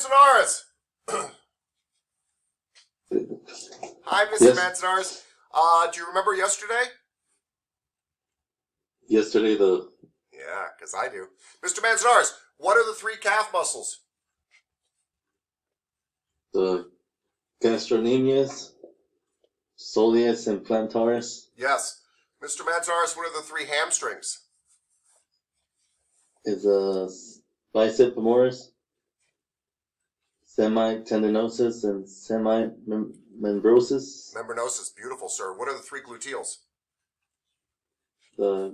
Manzanares. Hi, Mr. Yes. Manzanares. Do you remember yesterday? Yesterday, Yeah, because I do. Mr. Manzanares, what are the three calf muscles? the gastrocnemius, soleus, and plantaris. Yes. Mr. Manzanares, what are the three hamstrings? Is bicep femoris, semitendinosus, and semimembrosus. Membranosus, beautiful, sir. What are the three gluteals? The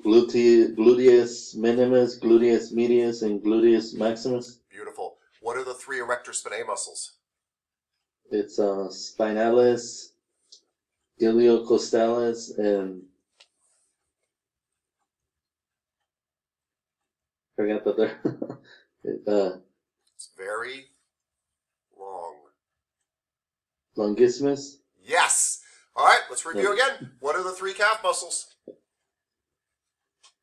gluteus minimus, gluteus medius, and gluteus maximus. Beautiful. What are the three erector spinae muscles? It's spinalis, iliocostalis, and forgot the third. It's very long. Longissimus. Yes. All right, let's review again. What are the three calf muscles?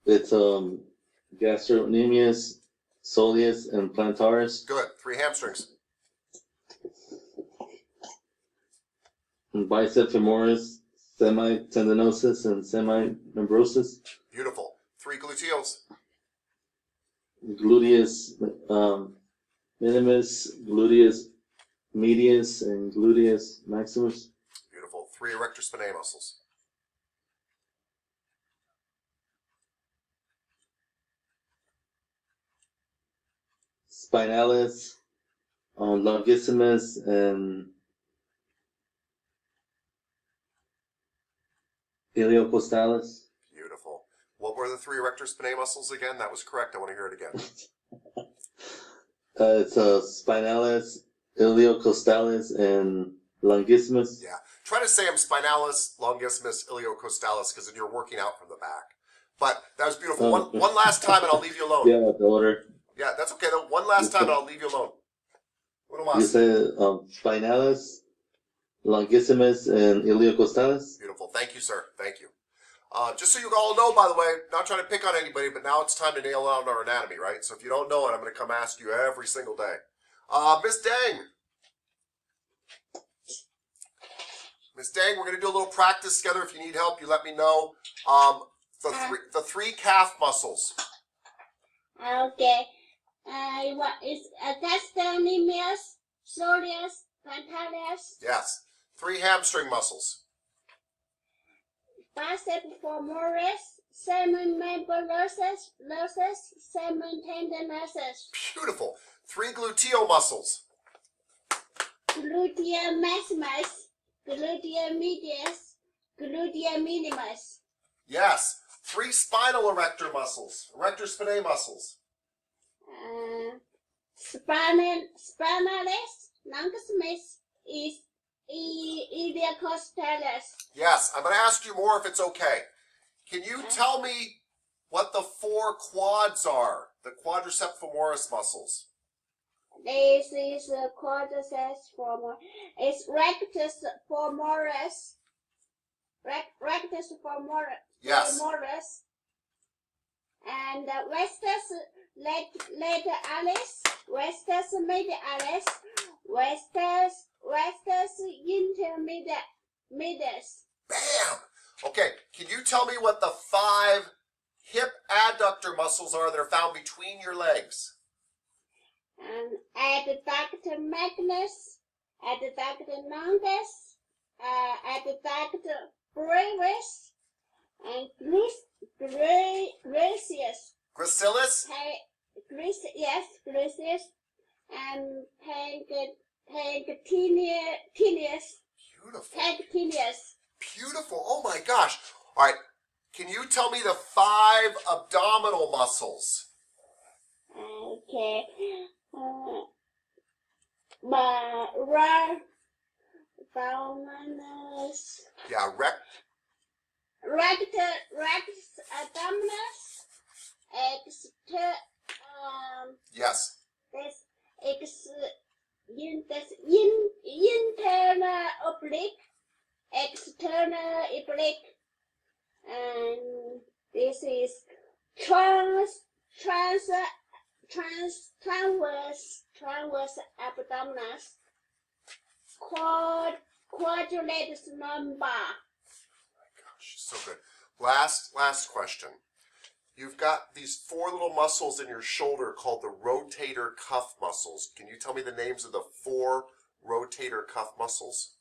It's gastrocnemius, soleus, and plantaris. Good. Three hamstrings. And bicep femoris, semitendinosus, and semimembrosus. Beautiful. Three gluteals. Gluteus minimus, gluteus medius, and gluteus maximus. Beautiful. Three erector spinae muscles. Spinalis, longissimus, and iliocostalis. Beautiful. What were the three erector spinae muscles again? That was correct. I want to hear it again. It's spinalis, iliocostalis, and longissimus. Yeah. Try to say them spinalis, longissimus, iliocostalis, because then you're working out from the back. But that was beautiful. One last time and I'll leave you alone. Yeah, the order. Yeah, that's okay though. One last time and I'll leave you alone. What do I You say? said spinalis, longissimus, and iliocostalis. Beautiful. Thank you, sir. Thank you. Just so you all know, by the way, not trying to pick on anybody, but now it's time to nail down our anatomy, right? So if you don't know it, I'm going to come ask you every single day. Miss Dang. Miss Dang, we're going to do a little practice together. If you need help, you let me know. The three calf muscles. Okay. What is gastrocnemius, soleus, plantaris, Yes. Three hamstring muscles. bicep femoris, semimembrosus, semitendinosus, Beautiful. Three gluteal muscles. gluteus maximus, gluteus medius, gluteus minimus, Yes. Three spinal erector muscles. Erector spinae muscles. spinalis, longissimus, is iliocostalis. Yes. I'm going to ask you more if it's okay. Can you tell me what the four quads are? The quadriceps femoris muscles. This is a quadriceps femoris. It's rectus femoris. Rectus femoris. Yes. Femoris. And vastus lateralis, vastus medialis, vastus intermedius. Bam! Okay, can you tell me what the five hip adductor muscles are that are found between your legs? And adductor magnus, adductor longus, adductor brevis, and gracious. Gracilis? Gracious, and pancreatineus. Beautiful. Beautiful. Oh my gosh. All right. Can you tell me the five abdominal muscles? Okay. Abdominus. Yeah, Rectus abdominis. Yes. Internal oblique, external oblique, and this is transverse abdominis, quadratus lumbar. Gosh, so good. Last question. You've got these 4 little muscles in your shoulder called the rotator cuff muscles. Can you tell me the names of the 4 rotator cuff muscles?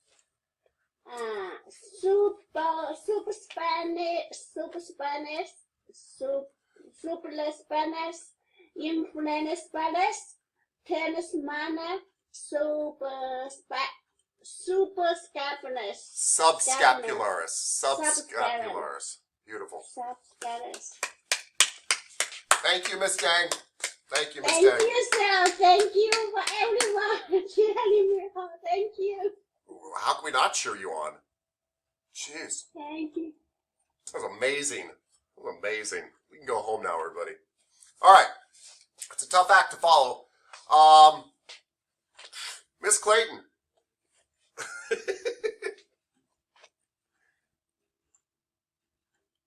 Supraspinatus, supraspinatus, inferior spinatus, teres minor, suprascapularis. Subscapularis. Subscapularis. Beautiful. Subscapularis. Thank you, Miss Dang. Thank you, Miss Thank Dang. you, sir. Thank you for everyone cheering me on. Thank you. How can we not cheer you on? Jeez. Thank you. That was amazing. That was amazing. We can go home now, everybody. All right. It's a tough act to follow. Miss Clayton.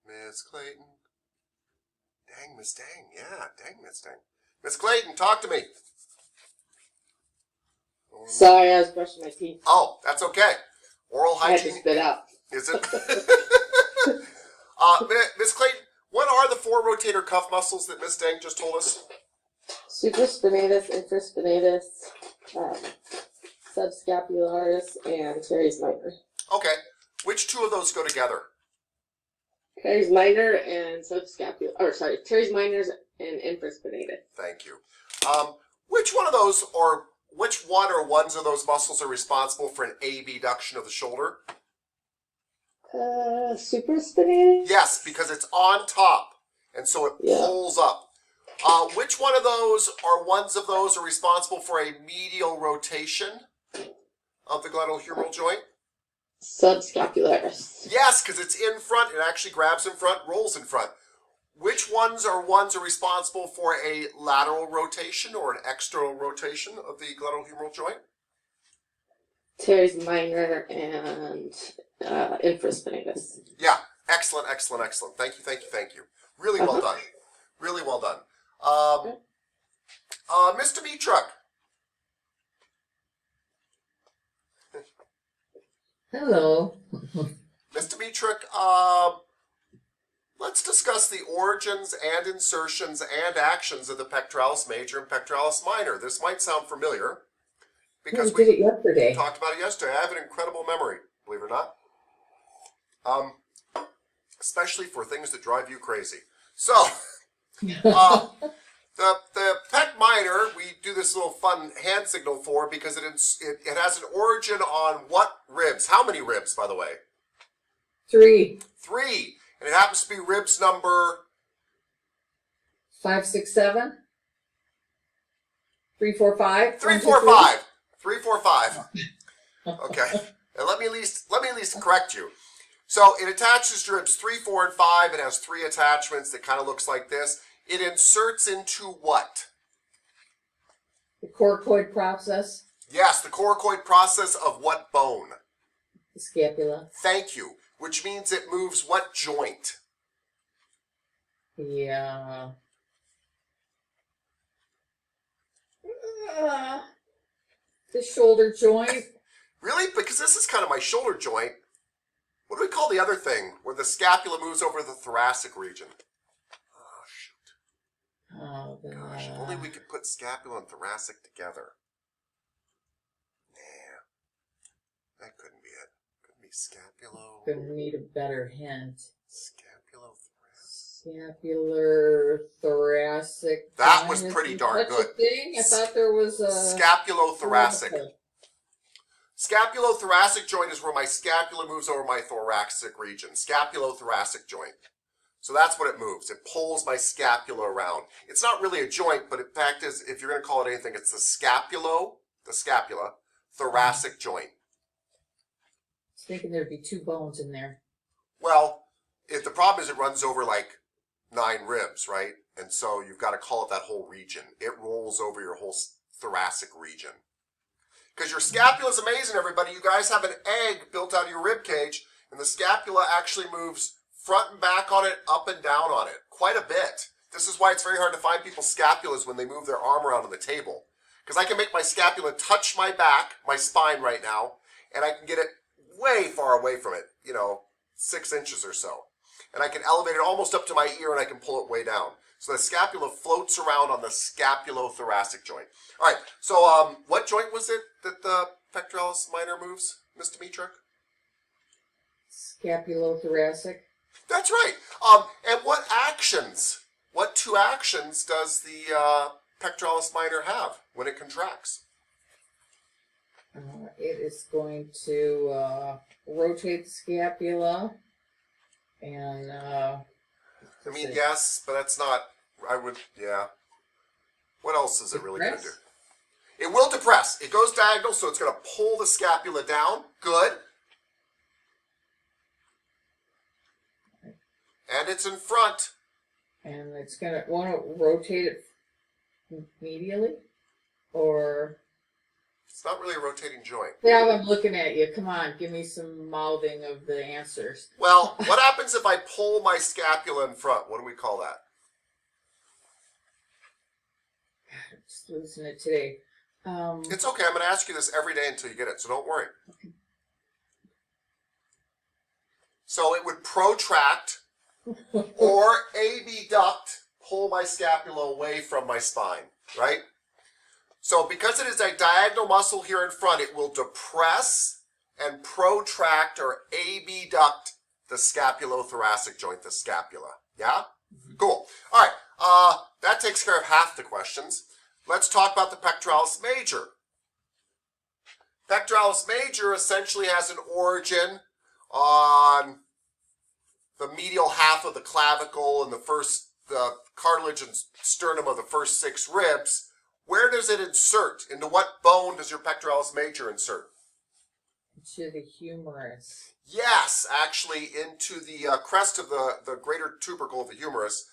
Miss Clayton. Dang, Miss Dang. Yeah, dang, Miss Dang. Miss Clayton, talk to me. Sorry, I was brushing my teeth. Oh, that's okay. Oral I had to hygiene. spit out. Is it? Miss Clayton, what are the 4 rotator cuff muscles that Miss Dang just told us? Supraspinatus, infraspinatus, subscapularis, and teres minor. Okay. Which 2 of those go together? Teres minor and teres minor and infraspinatus. Thank you. Which one of those, or which one or ones of those muscles are responsible for an abduction of the shoulder? Supraspinatus? Yes, because it's on top, and so it Yeah. pulls up. Which one of those or ones of those are responsible for a medial rotation of the glenohumeral joint? Subscapularis. Yes, because it's in front. It actually grabs in front, rolls in front. Which ones are responsible for a lateral rotation or an external rotation of the glenohumeral joint? Teres minor and infraspinatus. Yeah, excellent, excellent, excellent. Thank you, thank you, thank you. Really well done. Really well done. Mr. Mitruck. Hello. Mr. Mitruck, let's discuss the origins and insertions and actions of the pectoralis major and pectoralis minor. This might sound familiar because We did it yesterday. talked about it yesterday. I have an incredible memory, believe it or not. Especially for things that drive you crazy. So, the pec minor, we do this little fun hand signal for because it has an origin on what ribs? How many ribs, by the way? 3, 3. And it happens to be ribs number 5, 6, 7, 3, 4, 5. 3, 4, 5. 3, 4, 5. Okay. And let me at least correct you. So it attaches to ribs 3, 4, and 5. It has 3 attachments that kind of looks like this. It inserts into what? The coracoid process, Yes, the coracoid process of what bone? the scapula. Thank you. Which means it moves what joint? Yeah. The shoulder joint. Really? Because this is kind of my shoulder joint. What do we call the other thing where the scapula moves over the thoracic region? Oh, shoot. Oh, Gosh, if only we could put scapula and thoracic together. Nah, that couldn't be it. Couldn't be scapulo. gonna need a better hint. Scapulothoracic. Scapular thoracic. That joint. was Is pretty there darn such a good. thing? I thought there was a Scapulothoracic. Scapulothoracic joint is where my scapula moves over my thoracic region. Scapulothoracic joint. So that's what it moves. It pulls my scapula around. It's not really a joint, but in fact is, if you're going to call it anything, it's the scapula thoracic joint. I was thinking there'd be 2 bones in there. Well, if the problem is it runs over like 9 ribs, right? And so you've got to call it that whole region. It rolls over your whole thoracic region. Because your scapula is amazing, everybody. You guys have an egg built out of your rib cage, and the scapula actually moves front and back on it, up and down on it, quite a bit. This is why it's very hard to find people's scapulas when they move their arm around on the table. Because I can make my scapula touch my back, my spine right now, and I can get it way far away from it, 6 inches or so. And I can elevate it almost up to my ear and I can pull it way down. So the scapula floats around on the scapulothoracic joint. All right, so what joint was it that the pectoralis minor moves, Ms. Dimitrik? Scapulothoracic. That's right. And what two actions does the pectoralis minor have when it contracts? It is going to rotate the scapula and Yes, but that's not, yeah. What else is it really going to do? depress. It will depress. It goes diagonal, so it's going to pull the scapula down. Good. And it's in front. And it's gonna want to rotate it medially, or It's not really a rotating joint. yeah, I'm looking at you. Come on, give me some mouthing of the answers. Well, what happens if I pull my scapula in front? What do we call that? I'm just losing it today. It's okay. I'm going to ask you this every day until you get it, so don't worry. So it would protract or abduct, pull my scapula away from my spine, right? So because it is a diagonal muscle here in front, it will depress and protract or abduct the scapulothoracic joint, the scapula. Yeah? Cool. All right. That takes care of half the questions. Let's talk about the pectoralis major. Pectoralis major essentially has an origin on the medial half of the clavicle and the cartilage and sternum of the first 6 ribs. Where does it insert? Into what bone does your pectoralis major insert? To the humerus. Yes, actually into the crest of the greater tubercle of the humerus.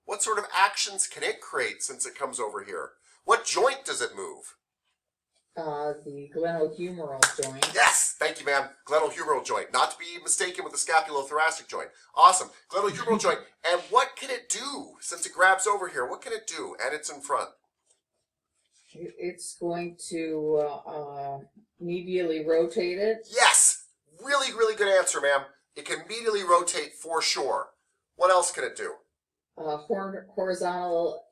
What sort of actions can it create since it comes over here? What joint does it move? The glenohumeral joint. Yes, thank you, ma'am. Glenohumeral joint, not to be mistaken with the scapulothoracic joint. Awesome. Glenohumeral joint. And what can it do since it grabs over here? What can it do? And it's in front. It's going to medially rotate it. Yes. Really, really good answer, ma'am. It can medially rotate for sure. What else can it do? Horizontal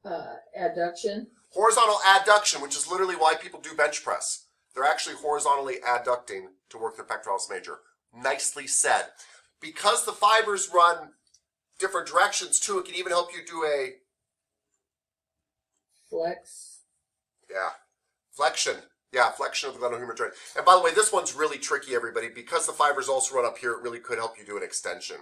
adduction. Horizontal adduction, which is literally why people do bench press. They're actually horizontally adducting to work their pectoralis major. Nicely said. Because the fibers run different directions too, it can even help you do a Flex. flexion. Yeah, flexion of the glenohumeral joint. And by the way, this one's really tricky, everybody. Because the fibers also run up here, it really could help you do an extension.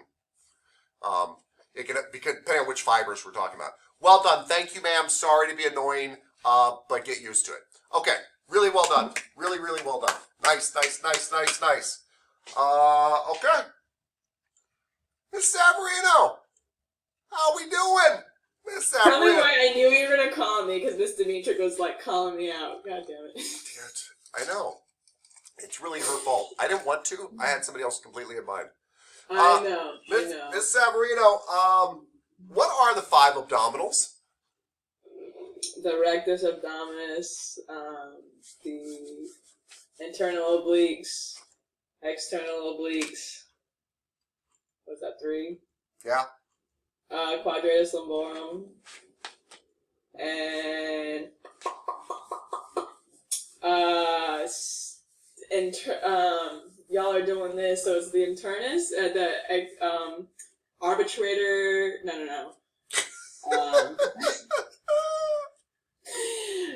It can, because depending on which fibers we're talking about. Well done. Thank you, ma'am. Sorry to be annoying, but get used to it. Okay. Really well done. Really, really well done. Nice, nice, nice, nice, nice. Okay. Miss Savarino, how we doing? Miss Savarino. Tell me why I knew you were gonna call me, because Miss Dimitrik was like calling me out. God damn it. I know. It's really her fault. I didn't want to. I had somebody else completely in mind. I know. Miss Savarino, what are the 5 abdominals? The rectus abdominis, the internal obliques, external obliques. What's that, 3? Yeah. Quadratus lumborum, and y'all are doing this, so it's the internus, the arbitrator. No.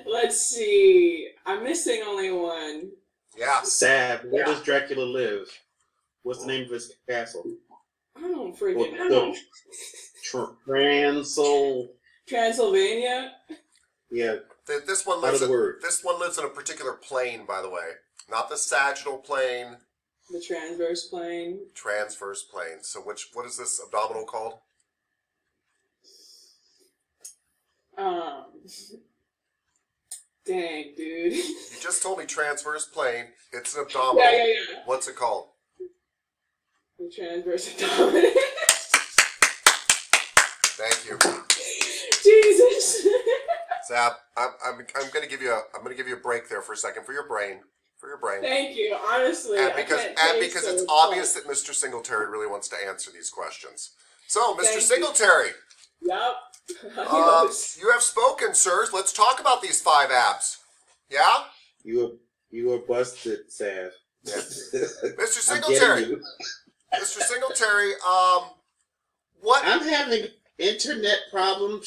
Let's see. I'm missing only one. Yeah. Sab, where does Dracula live? What's the name of his castle? I don't freaking know. Transylvania. Yeah. This one Out lives. of the word. This one lives in a particular plane, by the way, not the sagittal plane. The transverse plane. Transverse plane. So what is this abdominal called? Dang, dude. You just told me transverse plane. It's an abdominal. Yeah. What's it called? The transverse abdominis. Thank you. Jesus. Zab, I'm gonna give you a break there for a second for your brain. Thank you. Honestly, And I because can't taste, it's so obvious fun. that Mr. Singletary really wants to answer these questions. So, Mr. Thank you. Singletary, Yep. Adios. you have spoken, sirs. Let's talk about these 5 abs. Yeah? You were busted, Sav. Yeah. Mr. I'm Singletary. getting you. Mr. Singletary, what I'm having internet problems.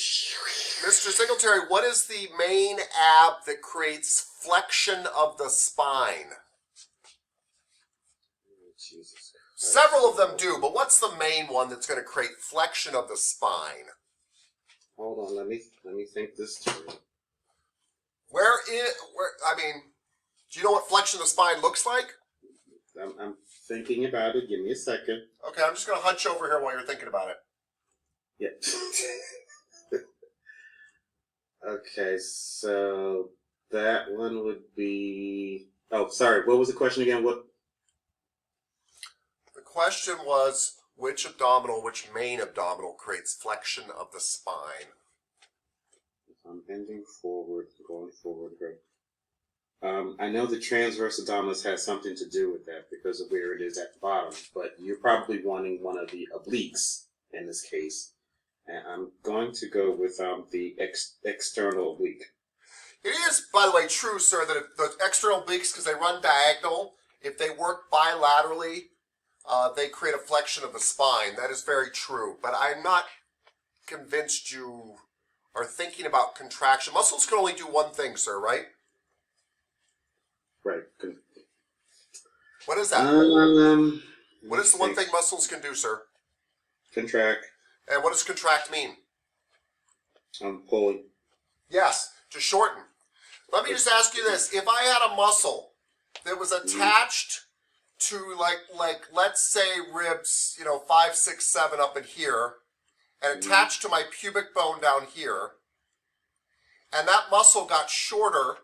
Mr. Singletary, what is the main ab that creates flexion of the spine? Jesus Christ. Several of them do, but what's the main one that's going to create flexion of the spine? Hold on, let me think this through. Do you know what flexion of the spine looks like? I'm thinking about it. Give me a second. Okay, I'm just going to hunch over here while you're thinking about it. Yeah. Okay, so that one would be. Oh, sorry. What was the question again? What? The question was, which main abdominal creates flexion of the spine? I'm bending forward, going forward. Right. I know the transverse abdominis has something to do with that because of where it is at the bottom, but you're probably wanting one of the obliques in this case. And I'm going to go with the external oblique. It is, by the way, true, sir, that if the external obliques, because they run diagonal, if they work bilaterally, they create a flexion of the spine. That is very true. But I'm not convinced you are thinking about contraction. Muscles can only do one thing, sir, right? Right. What is that? What is the one thing muscles can do, sir? Contract. And what does contract mean? I'm pulling. Yes, to shorten. Let me just ask you this. If I had a muscle that was attached to like let's say ribs, 5, 6, 7 up in here, and attached to my pubic bone down here, and that muscle got shorter,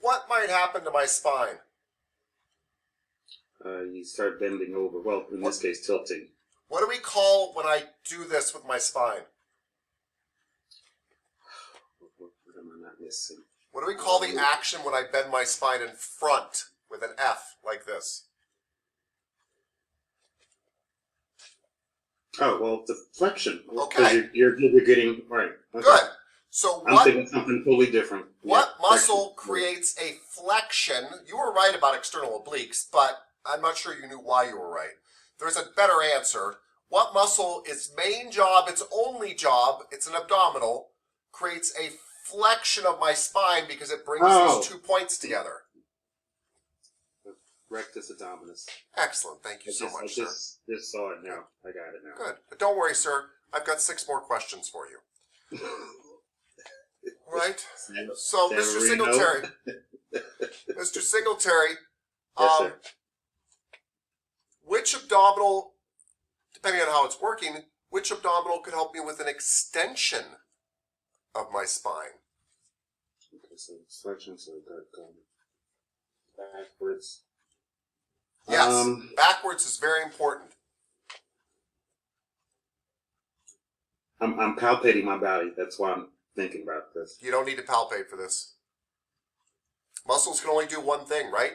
what might happen to my spine? You start bending over. Well, in this case, tilting. What do we call when I do this with my spine? What am I not missing? What do we call the action when I bend my spine in front with an F like this? Oh, well, deflection. Okay. Because you're getting, right. Okay. Good. So I'm thinking something totally different. What Yeah, muscle flexion. creates a flexion? You were right about external obliques, but I'm not sure you knew why you were right. There's a better answer. What muscle, its main job, its only job, it's an abdominal, creates a flexion of my spine because it brings these 2 points together? Rectus abdominis. Excellent. Thank you so much, I sir. just saw it now. I got it now. Good. But don't worry, sir. I've got 6 more questions for you. All right. So, Mr. Singletary. Mr. Singletary. Yes, sir. Which abdominal, depending on how it's working, which abdominal could help me with an extension of my spine? Okay, so flexion, so going backwards. Yes, backwards is very important. I'm palpating my body. That's why I'm thinking about this. You don't need to palpate for this. Muscles can only do one thing, right?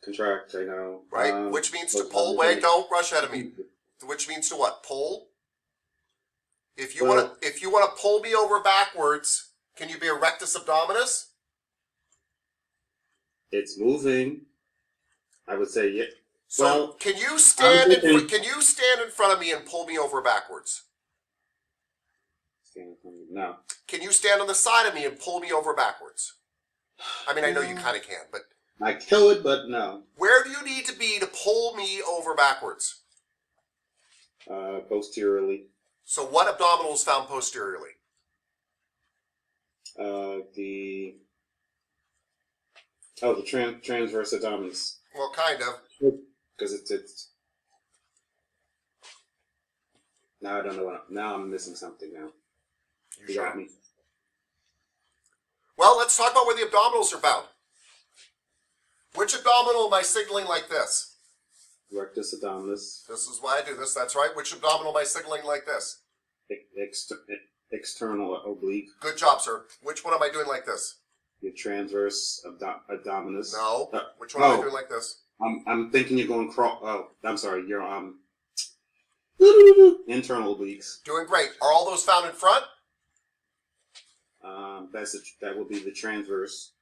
Contract, I know. Right? Which means to pull. Wait, don't rush ahead of me. Which means to what? Pull? If you want to pull me over backwards, can you be a rectus abdominis? It's moving. I would say, yeah. So Well, can you stand thinking- can you stand in front of me and pull me over backwards? No. Can you stand on the side of me and pull me over backwards? I mean, I know you kind of can, but I could, but no. where do you need to be to pull me over backwards? Posteriorly. So what abdominal is found posteriorly? The transverse abdominis. Well, kind of. Because it's. Now I don't know what. Now I'm missing something now. You got me. Well, let's talk about where the abdominals are found. Which abdominal am I signaling like this? rectus abdominis, This is why I do this. That's right. Which abdominal am I signaling like this? external oblique, Good job, sir. Which one am I doing like this? your transverse abdominis. No. Uh, Which one am I oh. doing like this? I'm thinking you're going Oh, I'm sorry. You're internal obliques. Doing great. Are all those found in front? That would be the transverse,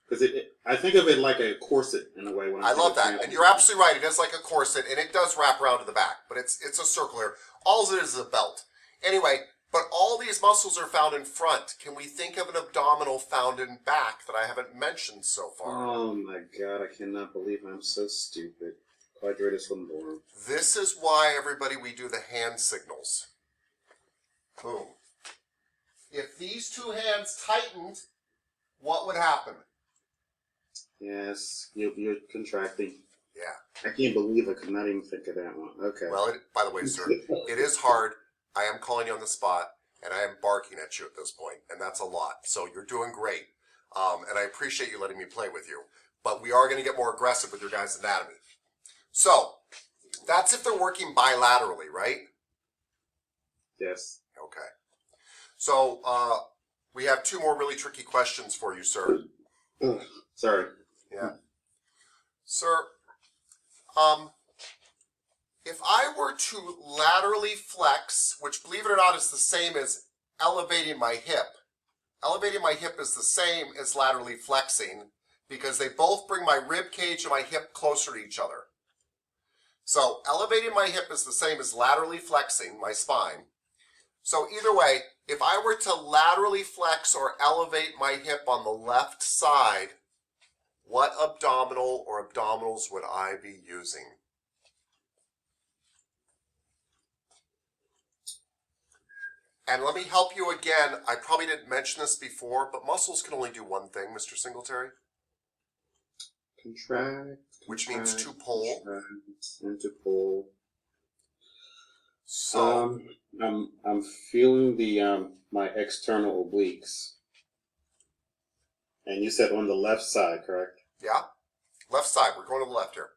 because I think of it like a corset in a way. When I think love of that. transverse. And you're absolutely right. It is like a corset, and it does wrap around to the back, but it's a circle here. All it is a belt. Anyway, but all these muscles are found in front. Can we think of an abdominal found in back that I haven't mentioned so far? Oh my god! I cannot believe I'm so stupid. Quadratus lumborum. This is why, everybody, we do the hand signals. Boom. If these two hands tightened, what would happen? Yes, you're contracting. Yeah. I can't believe I could not even think of that one. Okay. Well, by the way, sir, it is hard. I am calling you on the spot, and I am barking at you at this point, and that's a lot. So you're doing great, and I appreciate you letting me play with you. But we are going to get more aggressive with your guys' anatomy. So that's if they're working bilaterally, right? Yes. Okay. So we have two more really tricky questions for you, sir. Sorry. Yeah. Sir, if I were to laterally flex, which believe it or not is the same as elevating my hip is the same as laterally flexing because they both bring my rib cage and my hip closer to each other. So elevating my hip is the same as laterally flexing my spine. So either way, if I were to laterally flex or elevate my hip on the left side, what abdominal or abdominals would I be using? And let me help you again. I probably didn't mention this before, but muscles can only do one thing, Mr. Singletary. Contract. Which means to pull. And to pull. So I'm feeling the my external obliques. And you said on the left side, correct? yeah, left side. We're going to the left here.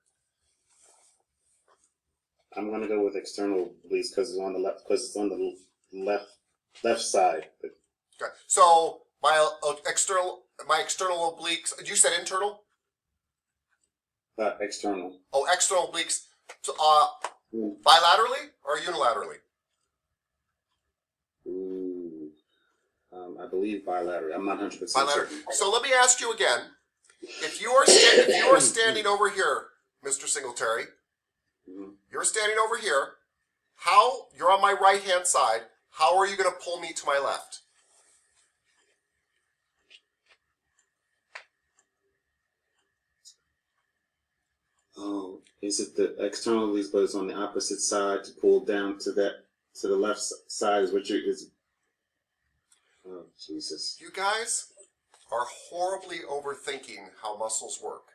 I'm gonna go with external obliques because it's on the left. Because it's on the left side. Okay. So my external obliques. You said internal? External. Oh, external obliques. So, bilaterally or unilaterally? Ooh. I believe bilateral. I'm not 100% Bilateral. certain. So let me ask you again. If you are standing over here, Mr. Singletary, Mhm. you're standing over here. How you're on my right hand side? How are you going to pull me to my left? Oh, is it the external obliques, but it's on the opposite side to pull down to the left side is what is. Oh, Jesus. You guys are horribly overthinking how muscles work.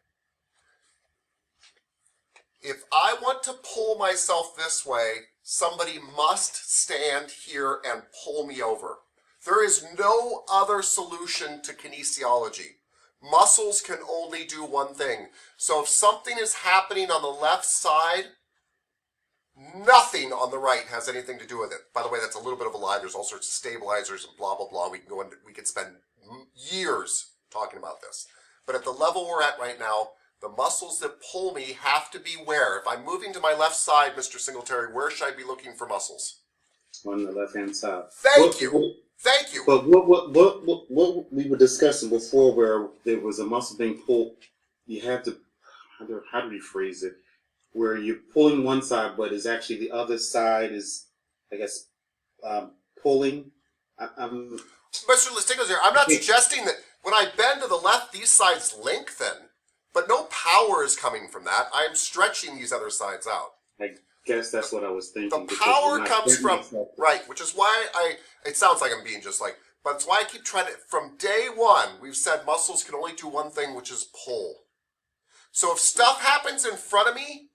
If I want to pull myself this way, somebody must stand here and pull me over. There is no other solution to kinesiology. Muscles can only do one thing. So if something is happening on the left side, nothing on the right has anything to do with it. By the way, that's a little bit of a lie. There's all sorts of stabilizers and blah, blah, blah. We could spend years talking about this. But at the level we're at right now, the muscles that pull me have to be where? If I'm moving to my left side, Mr. Singletary, where should I be looking for muscles? On the left-hand side. Thank you. Thank you. But what we were discussing before, where there was a muscle being pulled, you have to how do we phrase it? Where you're pulling one side, but it's actually the other side is, I guess, pulling. I'm Mr. Listingos here, I'm not suggesting that when I bend to the left, these sides lengthen, but no power is coming from that. I am stretching these other sides out. I guess that's what I was thinking. The because power you're not comes getting from, yourself- right, which is why it sounds like I'm being just like, but it's why I keep trying to, from day one, we've said muscles can only do one thing, which is pull. So if stuff happens in front of me,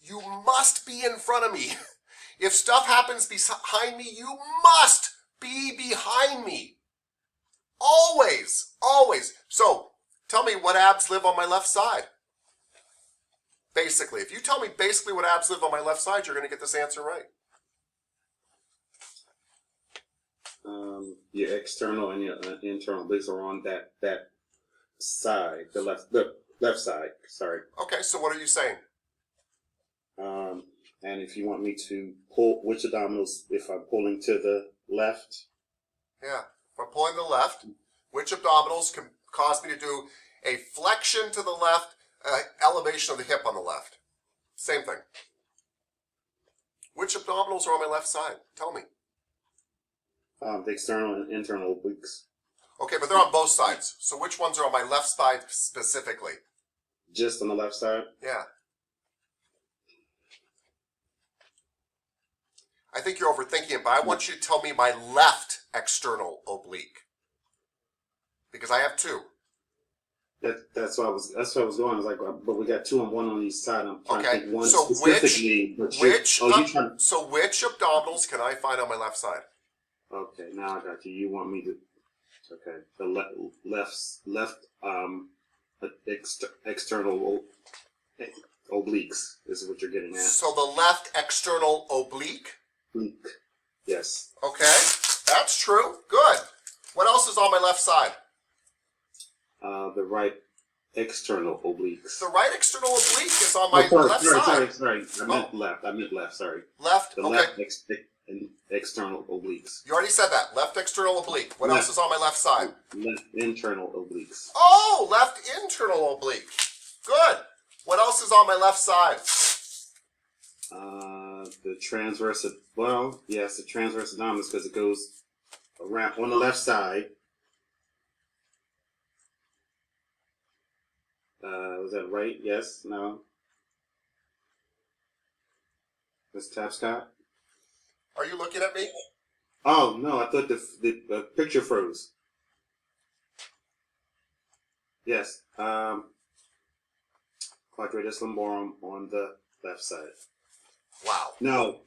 you must be in front of me. If stuff happens behind me, you must be behind me. Always, always. So tell me, what abs live on my left side? Basically, if you tell me basically what abs live on my left side, you're going to get this answer right. Your external and your internal obliques are on that side, the left side. Sorry. Okay, so what are you saying? And if you want me to pull which abdominals, if I'm pulling to the left, Yeah, if I'm pulling to the left, which abdominals can cause me to do a flexion to the left, elevation of the hip on the left? Same thing. Which abdominals are on my left side? Tell me. the external and internal obliques. Okay, but they're on both sides. So which ones are on my left side specifically? Just on the left side? Yeah. I think you're overthinking it, but I want you to tell me my left external oblique. Because I have two. That's why I was going. I was like, but we got two and one on each side. I'm trying to Okay, think one so specifically. so which abdominals can I find on my left side? Okay, now I got you. You want me to? Okay, the external obliques is what you're getting at. So the left external oblique? Oblique. Yes. Okay, that's true. Good. What else is on my left side? The right external obliques. The right external oblique is on my left side. Sorry. I meant left. Sorry. Left. The Okay. left external obliques. You already said that. Left external oblique. What else is on my left side? Left internal obliques. Oh, left internal oblique. Good. What else is on my left side? The transverse. Well, yes, the transverse abdominis because it goes around on the left side. Was that right? Yes? No? Miss Tapscott? Are you looking at me? Oh, no, I thought the picture froze. Yes. Quadratus lumborum on the left side. Wow. No,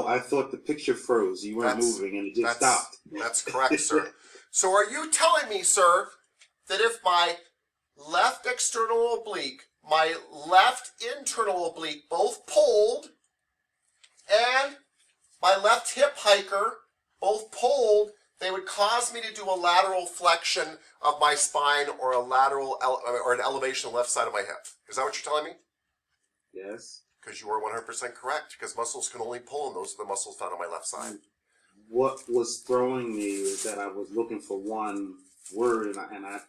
I thought the picture froze. You weren't moving and it just stopped. That's correct, sir. So are you telling me, sir, that if my left external oblique, my left internal oblique both pulled, and my left hip hiker both pulled, they would cause me to do a lateral flexion of my spine or a lateral or an elevation on the left side of my hip? Is that what you're telling me? Yes. Because you are 100% correct, because muscles can only pull, and those are the muscles found on my left side. What was throwing me is that I was looking for one word,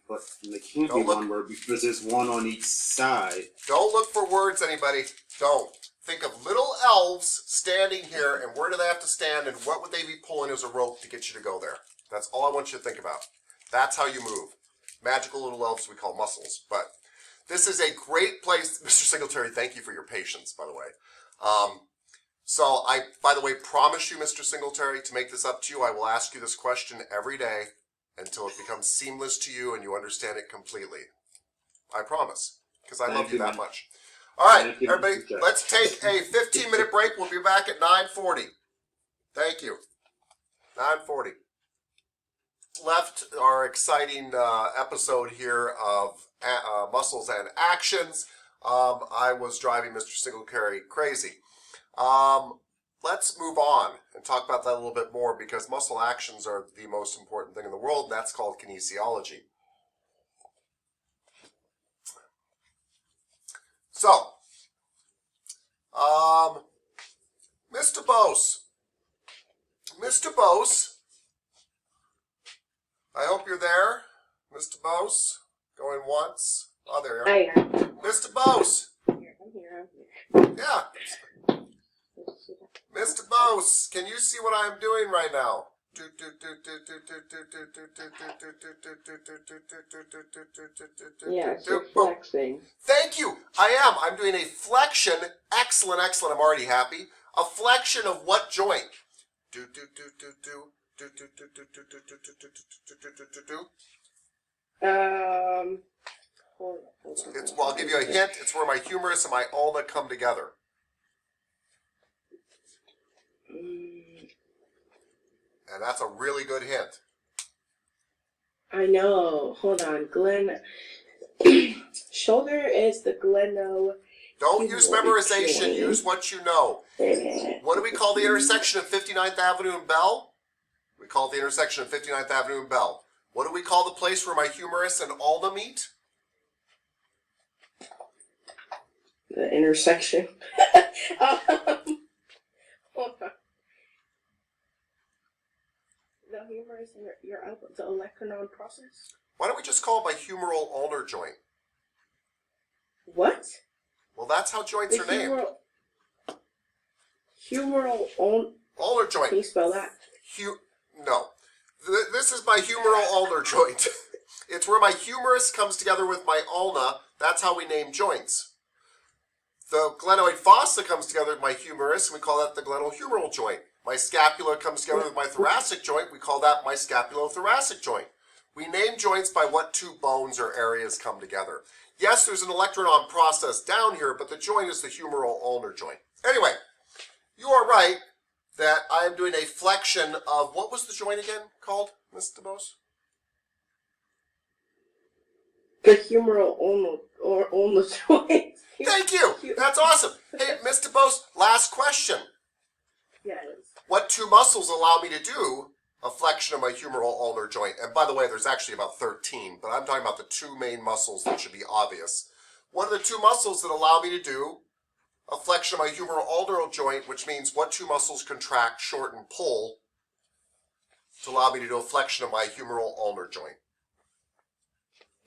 but there can't be one word because there's one on each side. Don't look for words, anybody. Don't. Think of little elves standing here, and where do they have to stand, and what would they be pulling as a rope to get you to go there? That's all I want you to think about. That's how you move. Magical little elves we call muscles, but this is a great place. Mr. Singletary, thank you for your patience, by the way. So I, by the way, promise you, Mr. Singletary, to make this up to you, I will ask you this question every day until it becomes seamless to you and you understand it completely. I promise, because I love you that much. All right, everybody, let's take a 15-minute break. We'll be back at 9:40. Thank you. 9:40. Left our exciting episode here of muscles and actions. I was driving Mr. Singletary crazy. Let's move on and talk about that a little bit more because muscle actions are the most important thing in the world, and that's called kinesiology. So, Mr. Bose, I hope you're there. Mr. Bose, going once. Oh, there you are. Mr. Bose. I'm here. Yeah. Mr. Bose, can you see what I'm doing right now? Yeah, you're flexing. Thank you. I am. I'm doing a flexion. Excellent, excellent. I'm already happy. A flexion of what joint? Hold on. Well, I'll give you a hint. It's where my humerus and my ulna come together. And that's a really good hint. I know. Hold on. Shoulder is the Don't use memorization. Use what you know. What do we call the intersection of 59th Avenue and Bell? We call it the intersection of 59th Avenue and Bell. What do we call the place where my humerus and ulna meet? The intersection. Hold on. The humerus in your elbow, the olecranon process. Why don't we just call it my humeral ulnar joint? What? Well, that's how joints are named. Humeral Ulnar joint. Can you spell that? No. This is my humeral ulnar joint. It's where my humerus comes together with my ulna. That's how we name joints. The glenoid fossa comes together with my humerus, and we call that the glenohumeral joint. My scapula comes together with my thoracic joint. We call that my scapulothoracic joint. We name joints by what two bones or areas come together. Yes, there's an electronon process down here, but the joint is the humeral ulnar joint. Anyway, you are right that I am doing a flexion of, what was the joint again called, Ms. DeBose? The humeral ulnar joint. Thank you. That's awesome. Hey, Ms. DeBose, last question. Yes. What two muscles allow me to do a flexion of my humeral ulnar joint? And by the way, there's actually about 13, but I'm talking about the two main muscles that should be obvious. What are the two muscles that allow me to do a flexion of my humeral ulnar joint, which means what two muscles contract, shorten, pull to allow me to do a flexion of my humeral ulnar joint?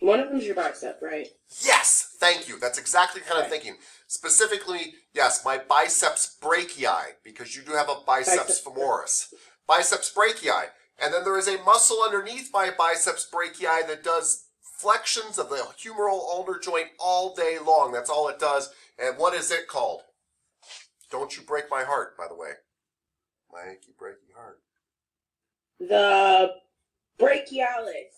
One of them's your bicep, right? Yes, thank you. That's exactly the kind of thinking. Specifically, yes, my biceps brachii, because you do have a biceps femoris. Biceps brachii. And then there is a muscle underneath my biceps brachii that does flexions of the humeral ulnar joint all day long. That's all it does. And what is it called? Don't you break my heart, by the way. My achy breaky heart. The brachialis.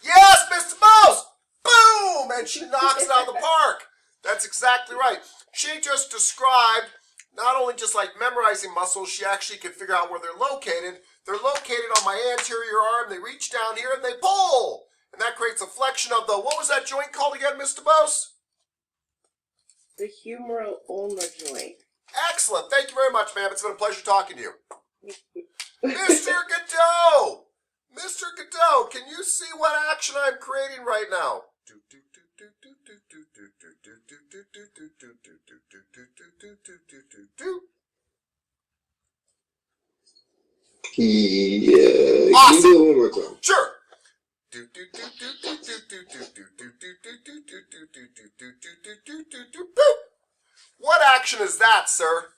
Yes, Mr. Mouse! Boom! And she knocks it out of the park. That's exactly right. She just described not only just like memorizing muscles, she actually can figure out where they're located. They're located on my anterior arm. They reach down here and they pull. And that creates a flexion of the, what was that joint called again, Mr. Bose? The humeral ulnar joint. Excellent. Thank you very much, ma'am. It's been a pleasure talking to you. Mr. Godot! Mr. Godot, can you see what action I'm creating right now? Yeah. Awesome. Can you do it one more time? Sure. What action is that, sir?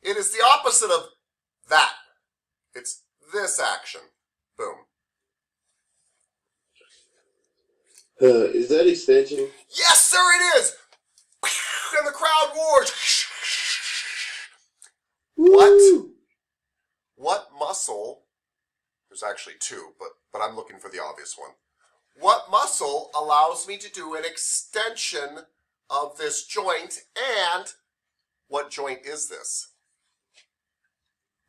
It is the opposite of that. It's this action. Boom. Is that extension? Yes, sir, it is. And the crowd roars. Woo! What muscle? There's actually two, but I'm looking for the obvious one. What muscle allows me to do an extension of this joint, and what joint is this?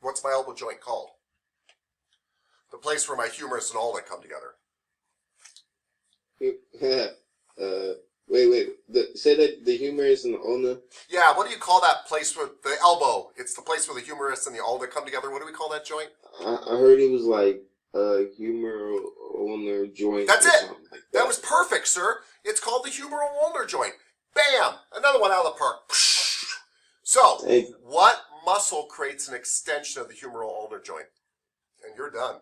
What's my elbow joint called? The place where my humerus and ulna come together. Wait. Say that the humerus and the ulna. Yeah, what do you call that place where the elbow? It's the place where the humerus and the ulna come together. What do we call that joint? I heard it was like humeral ulnar joint. That's or it. something like That was perfect, sir. It's called the humeral ulnar joint. Bam! Another one out of the park. So, Hey. what muscle creates an extension of the humeral ulnar joint? And you're done.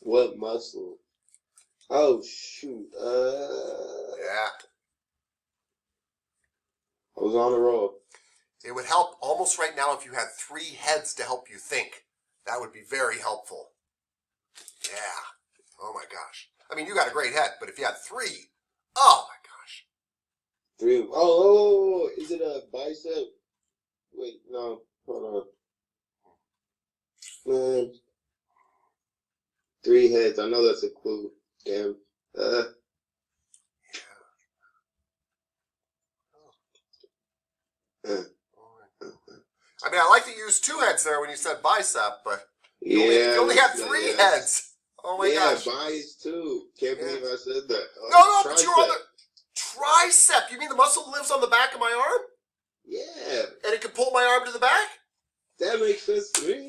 What muscle? Oh shoot. Yeah. I was on the roll. It would help almost right now if you had 3 heads to help you think. That would be very helpful. Yeah. Oh my gosh. I mean, you got a great head, but if you had 3, oh my gosh. 3. Oh, is it a bicep? Wait, no. Hold on. 3 heads. I know that's a clue. Damn. I mean, I like to use 2 heads there when you said bicep, but Yeah. you only had 3 heads. Oh my yeah, gosh. biceps too. Can't Yeah. believe I said that. No, but you were on tricep. the tricep. You mean the muscle that lives on the back of my arm? Yeah, And it can pull my arm to the back? that makes sense to me.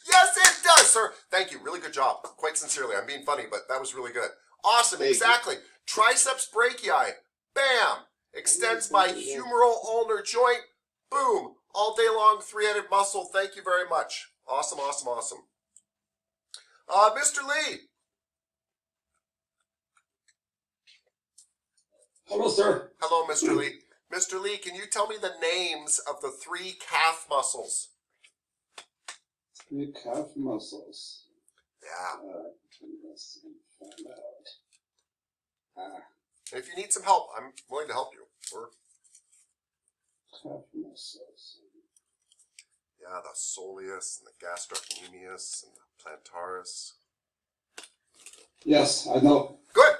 Yes, it does, sir. Thank you. Really good job. Quite sincerely. I'm being funny, but that was really good. Awesome. Thank you. Exactly. Triceps brachii. Bam. Extends my humeral ulnar joint. Boom. All day long, three-headed muscle. Thank you very much. Awesome, awesome, awesome. Mr. Lee. Hello, sir. Hello, Mr. Lee. Mr. Lee, can you tell me the names of the 3 calf muscles? Three calf muscles. Yeah. Let's find out. And if you need some help, I'm willing to help you. Calf muscles. Yeah, the soleus and the gastrocnemius and the plantaris. Yes, I know. Good.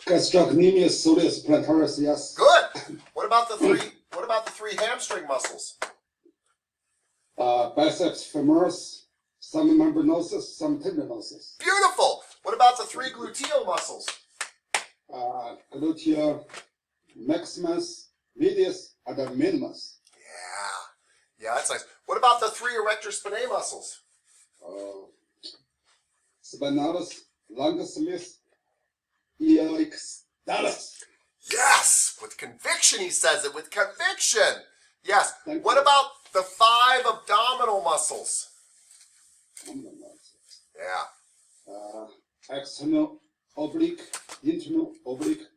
Gastrocnemius, soleus, plantaris. Yes. Good. What about the 3? What about the 3 hamstring muscles? Biceps femoris, some membranosus, some tendinosus. Beautiful. What about the 3 gluteal muscles? Gluteus maximus, medius, and the minimus. Yeah, that's nice. What about the 3 erector spinae muscles? Spinalis, longissimus, iliac dalis. Yes, with conviction he says it, with conviction. Yes. Thank What you. about the 5 abdominal muscles? Yeah. External oblique, internal oblique,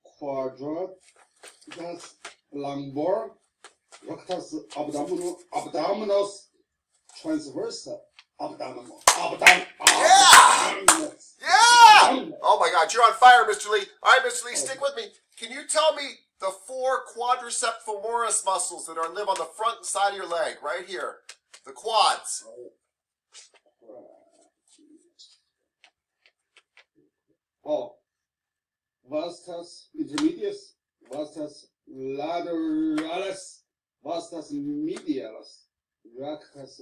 quadratus lumbar, rectus abdominis, transverse abdominal. Abdominis. Yeah! Oh my God, you're on fire, Mr. Lee. All right, Mr. Lee, stick with me. Can you tell me the 4 quadriceps femoris muscles that live on the front side of your leg, right here? The quads. Vastus intermedius, vastus lateralis, vastus medialis, rectus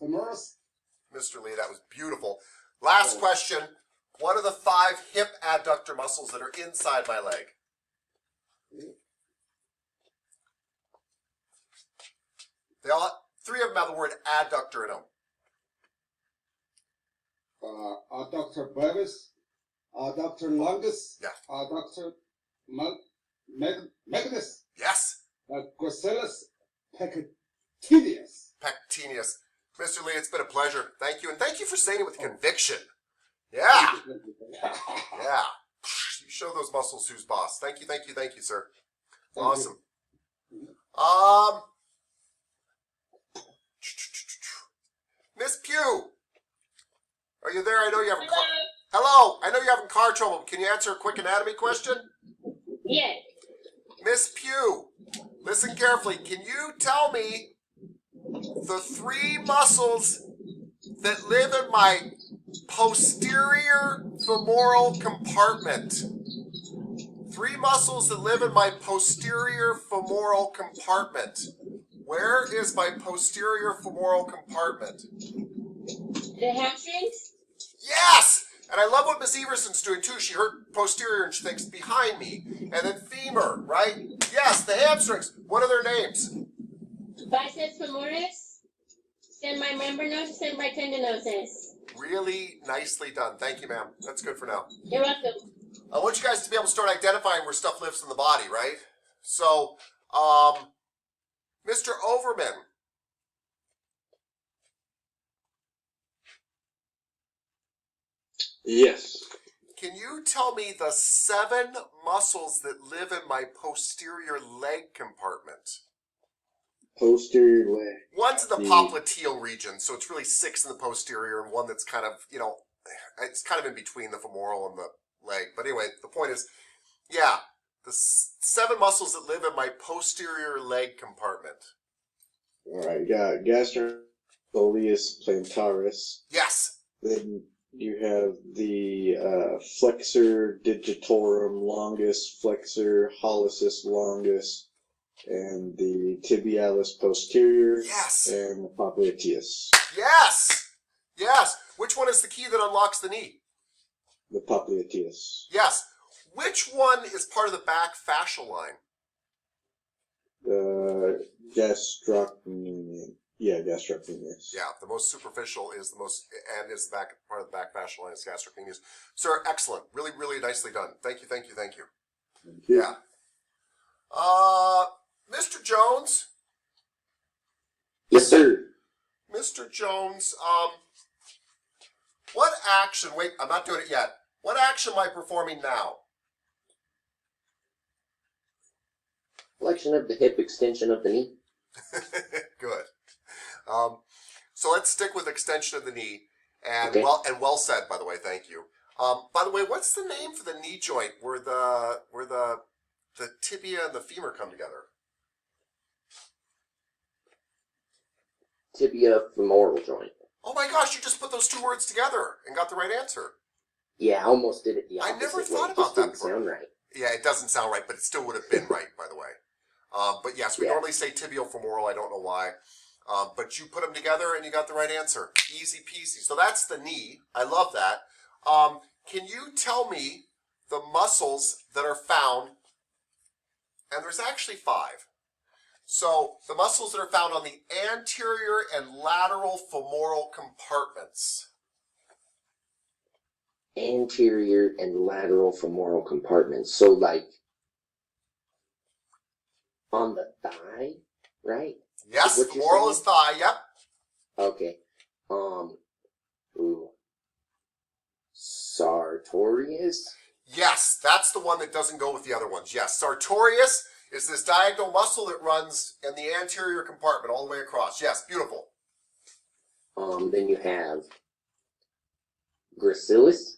femoris. Mr. Lee, that was beautiful. Last question. What are the 5 hip adductor muscles that are inside my leg? They all, 3 of them have the word adductor in them. Adductor brevis, adductor longus, Yeah. adductor magnus, Yes. gracilis pectineus. Pectineus. Mr. Lee, it's been a pleasure. Thank you. And thank you for saying it with conviction. Yeah. Yeah. You show those muscles who's boss. Thank you, thank you, thank you, sir. Awesome. Miss Pugh. Are you there? I know you having car. Hello. I know you're having car trouble. Can you answer a quick anatomy question? Yes. Miss Pugh, listen carefully. Can you tell me the 3 muscles that live in my posterior femoral compartment? 3 muscles that live in my posterior femoral compartment. Where is my posterior femoral compartment? The hamstrings? Yes! And I love what Miss Everson's doing too. She heard posterior and she thinks behind me. And then femur, right? Yes, the hamstrings. What are their names? Biceps femoris, semimembranosus, and tendinosus. Really nicely done. Thank you, ma'am. That's good for now. You're welcome. I want you guys to be able to start identifying where stuff lives in the body, right? So, Mr. Overman. Yes. Can you tell me the 7 muscles that live in my posterior leg compartment? Posterior leg. One's in the popliteal region, so it's really 6 in the posterior, and one that's kind of, it's kind of in between the femoral and the leg. But anyway, the point is, yeah, the 7 muscles that live in my posterior leg compartment. All right, got gastrocnemius, soleus, plantaris. Yes. Then you have the flexor digitorum longus, flexor hallucis longus, and the tibialis posterior. Yes. And the popliteus. Yes. Yes. Which one is the key that unlocks the knee? The popliteus. Yes. Which one is part of the back fascial line? The gastrocnemius. Yeah, gastrocnemius. Yeah, the most superficial is the most, and is the back part of the back fascial line is gastrocnemius. Sir, excellent. Really, really nicely done. Thank you, thank you, thank you. Thank you. Yeah. Mr. Jones. Yes, sir. Mr. Jones, what action, wait, I'm not doing it yet. What action am I performing now? Flexion of the hip, extension of the knee. Good. So let's stick with extension of the knee. And Okay. well said, by the way, thank you. By the way, what's the name for the knee joint where the tibia and the femur come together? Tibia femoral joint. Oh my gosh, you just put those two words together and got the right answer. Yeah, I almost did it the I opposite never way. thought It about just that didn't before. sound right. Yeah, it doesn't sound right, but it still would have been right, by the way. But yes, we Yeah. normally say tibial femoral. I don't know why. But you put them together and you got the right answer. Easy peasy. So that's the knee. I love that. Can you tell me the muscles that are found? And there's actually 5. So the muscles that are found on the anterior and lateral femoral compartments. Anterior and lateral femoral compartments. So, like, on the thigh, right? Yes, What you're femoral saying? is thigh. Yep. Okay. Ooh. Sartorius? Yes, that's the one that doesn't go with the other ones. Yes, sartorius is this diagonal muscle that runs in the anterior compartment all the way across. Yes, beautiful. Then you have gracilis?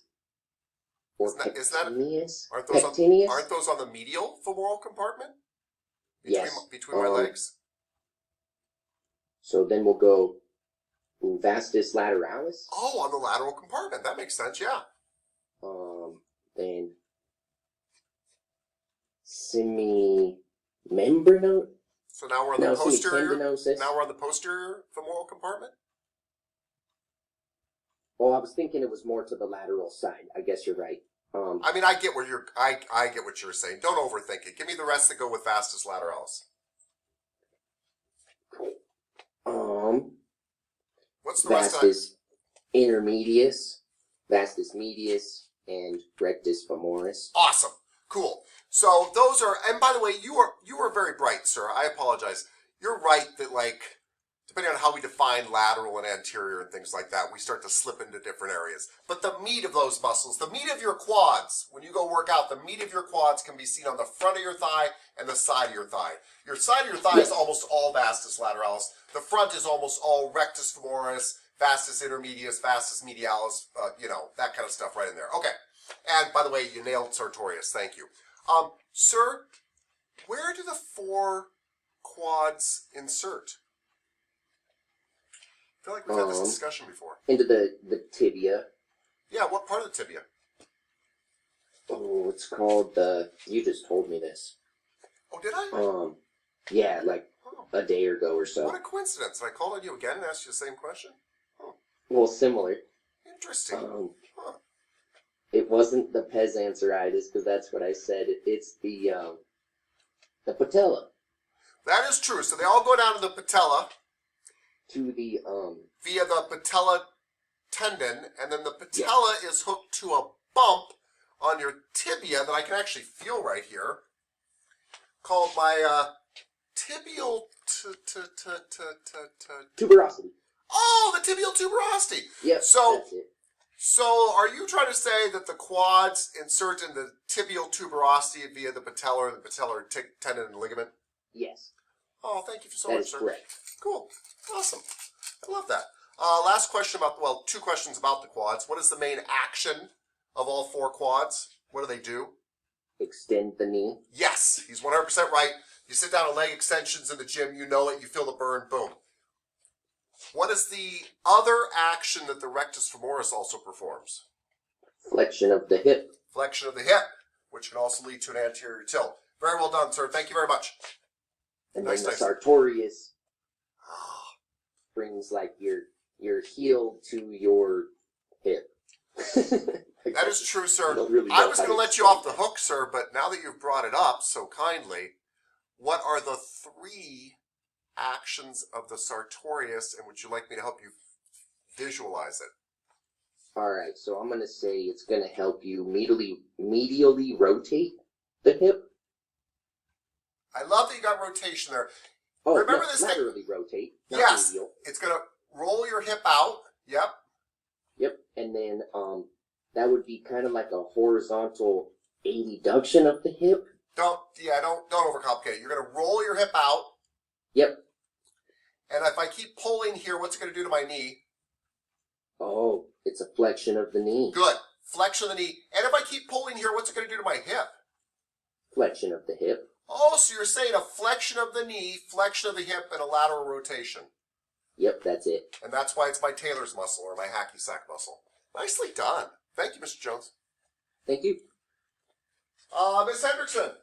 Or Is that- pectineus? Aren't those Pectineus? on the medial femoral compartment? Yes. Between my legs? So then we'll go vastus lateralis. Oh, on the lateral compartment. That makes sense, yeah. Then semimembrano. So now we're on the posterior. Semitendinosus. Now we're on the posterior femoral compartment? Well, I was thinking it was more to the lateral side. I guess you're right. I mean, I get what you're saying. Don't overthink it. Give me the rest that go with vastus lateralis. What's the rest of that? Vastus intermedius, vastus medius, and rectus femoris. Awesome. Cool. So those are, and by the way, you are very bright, sir. I apologize. You're right that, like, depending on how we define lateral and anterior and things like that, we start to slip into different areas. But the meat of those muscles, the meat of your quads, when you go work out, the meat of your quads can be seen on the front of your thigh and the side of your thigh. Your side of your thigh is almost all vastus lateralis. The front is almost all rectus femoris, vastus intermedius, vastus medialis, that kind of stuff right in there. Okay. And by the way, you nailed sartorius. Thank you. Sir, where do the 4 quads insert? I feel like we've had this discussion before. Into the tibia. Yeah, what part of the tibia? Oh, it's called you just told me this. Oh, did I? Yeah, like a day ago or so. What a coincidence. I called on you again and asked you the same question? Well, similar. Interesting. It wasn't the pes answeritis, because that's what I said. It's the patella. That is true. So they all go down to the patella To the via the patella tendon, and then the patella is hooked to a bump on your tibia that I can actually feel right here, called my tibial tuberosity. Oh, the tibial tuberosity. Yep. So, that's it. so are you trying to say that the quads insert in the tibial tuberosity via the patella or the patellar tendon and ligament? Yes. Oh, thank you so That much, is sir. correct. Cool. Awesome. I love that. Last question about, 2 questions about the quads. What is the main action of all 4 quads? What do they do? Extend the knee. Yes, he's 100% right. You sit down on leg extensions in the gym, you know it, you feel the burn, boom. What is the other action that the rectus femoris also performs? Flexion of the hip. Flexion of the hip, which can also lead to an anterior tilt. Very well done, sir. Thank you very much. And Nice, then the nice. sartorius brings like your your heel to your hip. That is true, sir. don't really I know was how going to to let you explain off the that. hook, sir, but now that you've brought it up so kindly, what are the 3 actions of the sartorius, and would you like me to help you visualize it? Alright, so I'm gonna say it's gonna help you medially rotate the hip. I love that you got rotation there. Oh, Remember no, this thing? laterally rotate, not Yes. medial. It's going to roll your hip out. Yep. Yep, and then that would be kind of like a horizontal abduction of the hip. Don't overcomplicate it. You're going to roll your hip out. Yep. And if I keep pulling here, what's it going to do to my knee? Oh, it's a flexion of the knee. Good. Flexion of the knee. And if I keep pulling here, what's it going to do to my hip? Flexion of the hip. Oh, so you're saying a flexion of the knee, flexion of the hip, and a lateral rotation. Yep, that's it. And that's why it's my Taylor's muscle or my hacky sack muscle. Nicely done. Thank you, Mr. Jones. Thank you. Miss Hendrickson.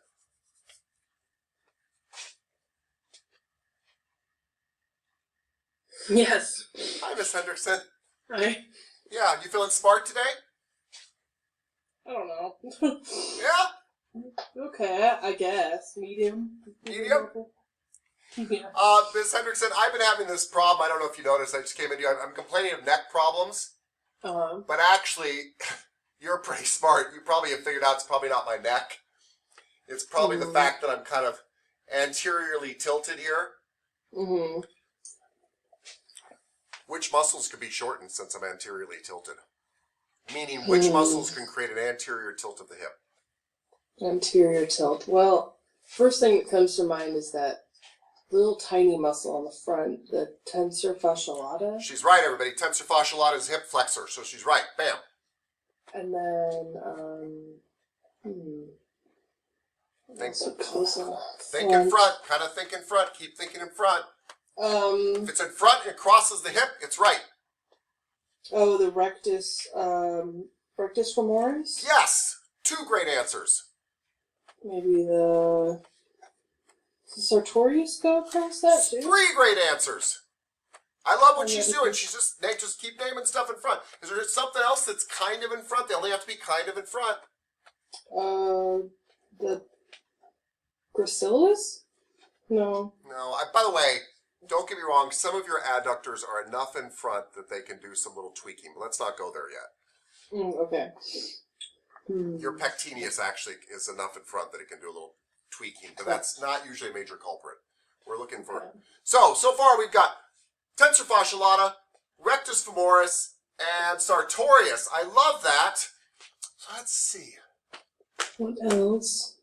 Yes. Hi, Miss Hendrickson. I Yeah, you feeling smart today? don't know. Yeah? Okay, I guess. Medium. Medium? Yeah. Miss Hendrickson, I've been having this problem. I don't know if you noticed. I just came into you. I'm complaining of neck problems. But actually, you're pretty smart. You probably have figured out it's probably not my neck. It's probably the fact that I'm kind of anteriorly tilted here. Mm-hmm. Which muscles could be shortened since I'm anteriorly tilted? Meaning, which muscles can create an anterior tilt of the hip? Anterior tilt. Well, first thing that comes to mind is that little tiny muscle on the front, the tensor fasciolata. She's right, everybody. Tensor fasciolata is hip flexor, so she's right. Bam. And then, Think, think in front. Kind of think in front. Keep thinking in front. If it's in front and it crosses the hip, it's right. Oh, the rectus femoris? Yes. 2 great answers. Maybe the sartorius go across that too? 3 great answers. I love what she's doing. She's just keep naming stuff in front. Is there something else that's kind of in front? They only have to be kind of in front. The gracilis? No. No. By the way, don't get me wrong. Some of your adductors are enough in front that they can do some little tweaking. But let's not go there yet. Okay. Your pectineus actually is enough in front that it can do a little tweaking, but that's not usually a major culprit. We're looking for... So far we've got tensor fasciolata, rectus femoris, and sartorius. I love that. So let's see. What else?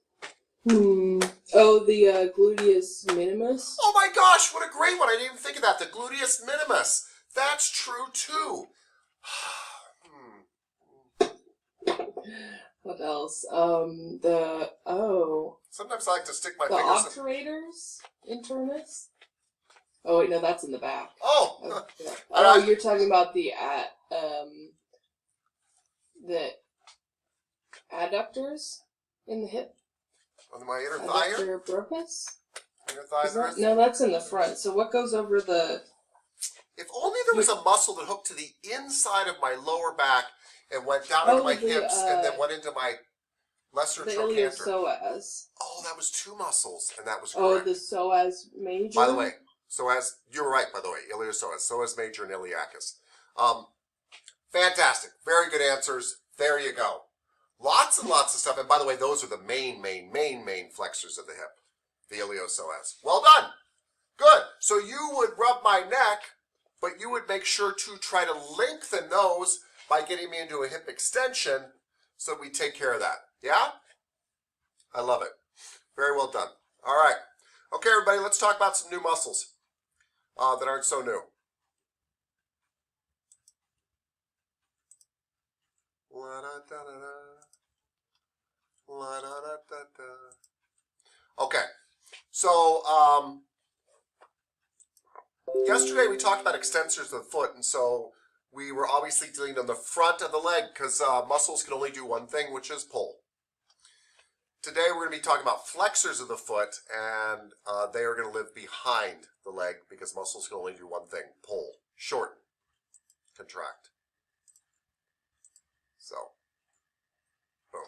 Oh, the gluteus minimus. Oh my gosh, what a great one. I didn't even think of that. The gluteus minimus. That's true too. What else? Sometimes I like to stick my the fingers... obturators internus. Oh wait, no, that's in the back. Oh! Oh, you're talking about the adductors in the hip. On my inner thigh here? Adductor brocus? Inner thigh. No, that's in the front. So what goes over the... If only there was a muscle that hooked to the inside of my lower back and went down into my hips and then went into my lesser trochanter. Iliopsoas. Oh, that was 2 muscles, and that was Oh, correct. the psoas major. By the way, psoas, you were right, by the way, iliopsoas, psoas major and iliacus. Fantastic. Very good answers. There you go. Lots and lots of stuff. And by the way, those are the main flexors of the hip, the iliopsoas. Well done. Good. So you would rub my neck, but you would make sure to try to lengthen those by getting me into a hip extension so we take care of that. Yeah? I love it. Very well done. All right. Okay, everybody, let's talk about some new muscles that aren't so new. Okay, so yesterday we talked about extensors of the foot, and so we were obviously dealing on the front of the leg because muscles can only do one thing, which is pull. Today we're going to be talking about flexors of the foot, and they are going to live behind the leg because muscles can only do one thing, pull, shorten. contract. So, boom.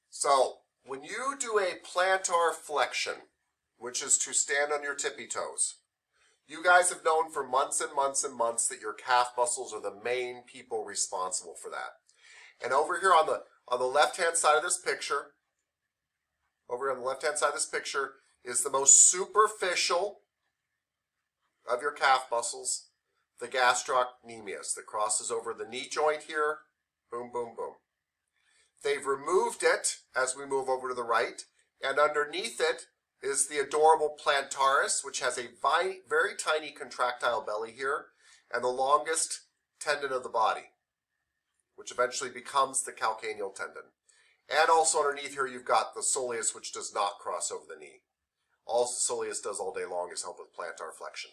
So, when you do a plantar flexion, which is to stand on your tippy toes, you guys have known for months and months and months that your calf muscles are the main people responsible for that. And over here on the left-hand side of this picture, is the most superficial of your calf muscles, the gastrocnemius that crosses over the knee joint here. Boom, boom, boom. They've removed it as we move over to the right, and underneath it is the adorable plantaris, which has a very tiny contractile belly here, and the longest tendon of the body, which eventually becomes the calcaneal tendon. And also underneath here you've got the soleus, which does not cross over the knee. All the soleus does all day long is help with plantar flexion.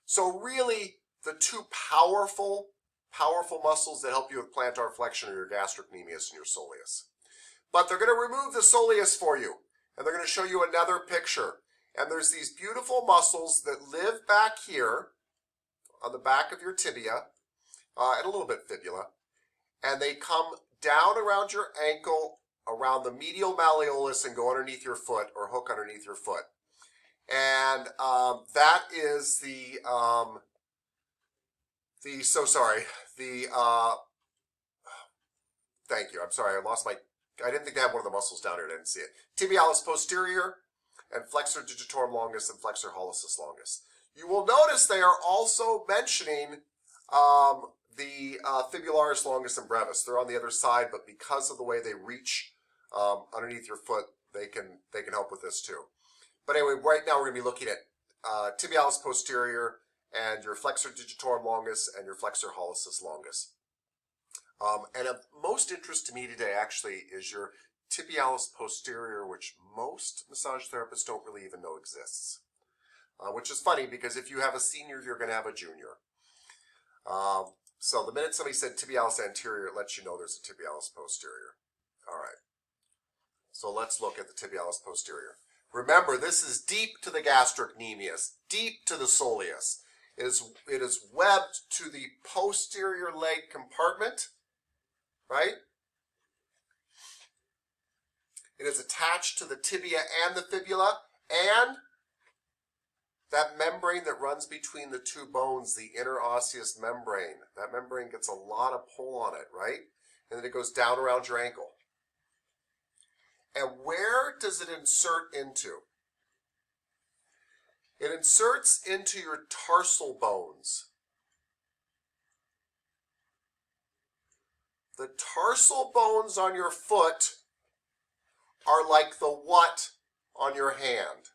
So really, the two powerful muscles that help you with plantar flexion are your gastrocnemius and your soleus. But they're going to remove the soleus for you, and they're going to show you another picture. And there's these beautiful muscles that live back here on the back of your tibia, and a little bit fibula, and they come down around your ankle, around the medial malleolus, and go underneath your foot, or hook underneath your foot. And that is thank you, I'm sorry, I didn't think they had one of the muscles down here, I didn't see it. Tibialis posterior, and flexor digitorum longus, and flexor hallucis longus. You will notice they are also mentioning the fibularis longus and brevis. They're on the other side, but because of the way they reach underneath your foot, they can help with this too. But anyway, right now we're going to be looking at tibialis posterior and your flexor digitorum longus and your flexor hallucis longus. And of most interest to me today actually is your tibialis posterior, which most massage therapists don't really even know exists. Which is funny because if you have a senior, you're going to have a junior. So the minute somebody said tibialis anterior, it lets you know there's a tibialis posterior. All right. So let's look at the tibialis posterior. Remember, this is deep to the gastrocnemius, deep to the soleus. It is webbed to the posterior leg compartment, right? It is attached to the tibia and the fibula, and that membrane that runs between the two bones, the interosseous membrane, that membrane gets a lot of pull on it, right? And then it goes down around your ankle. And where does it insert into? It inserts into your tarsal bones. The tarsal bones on your foot are like the what on your hand.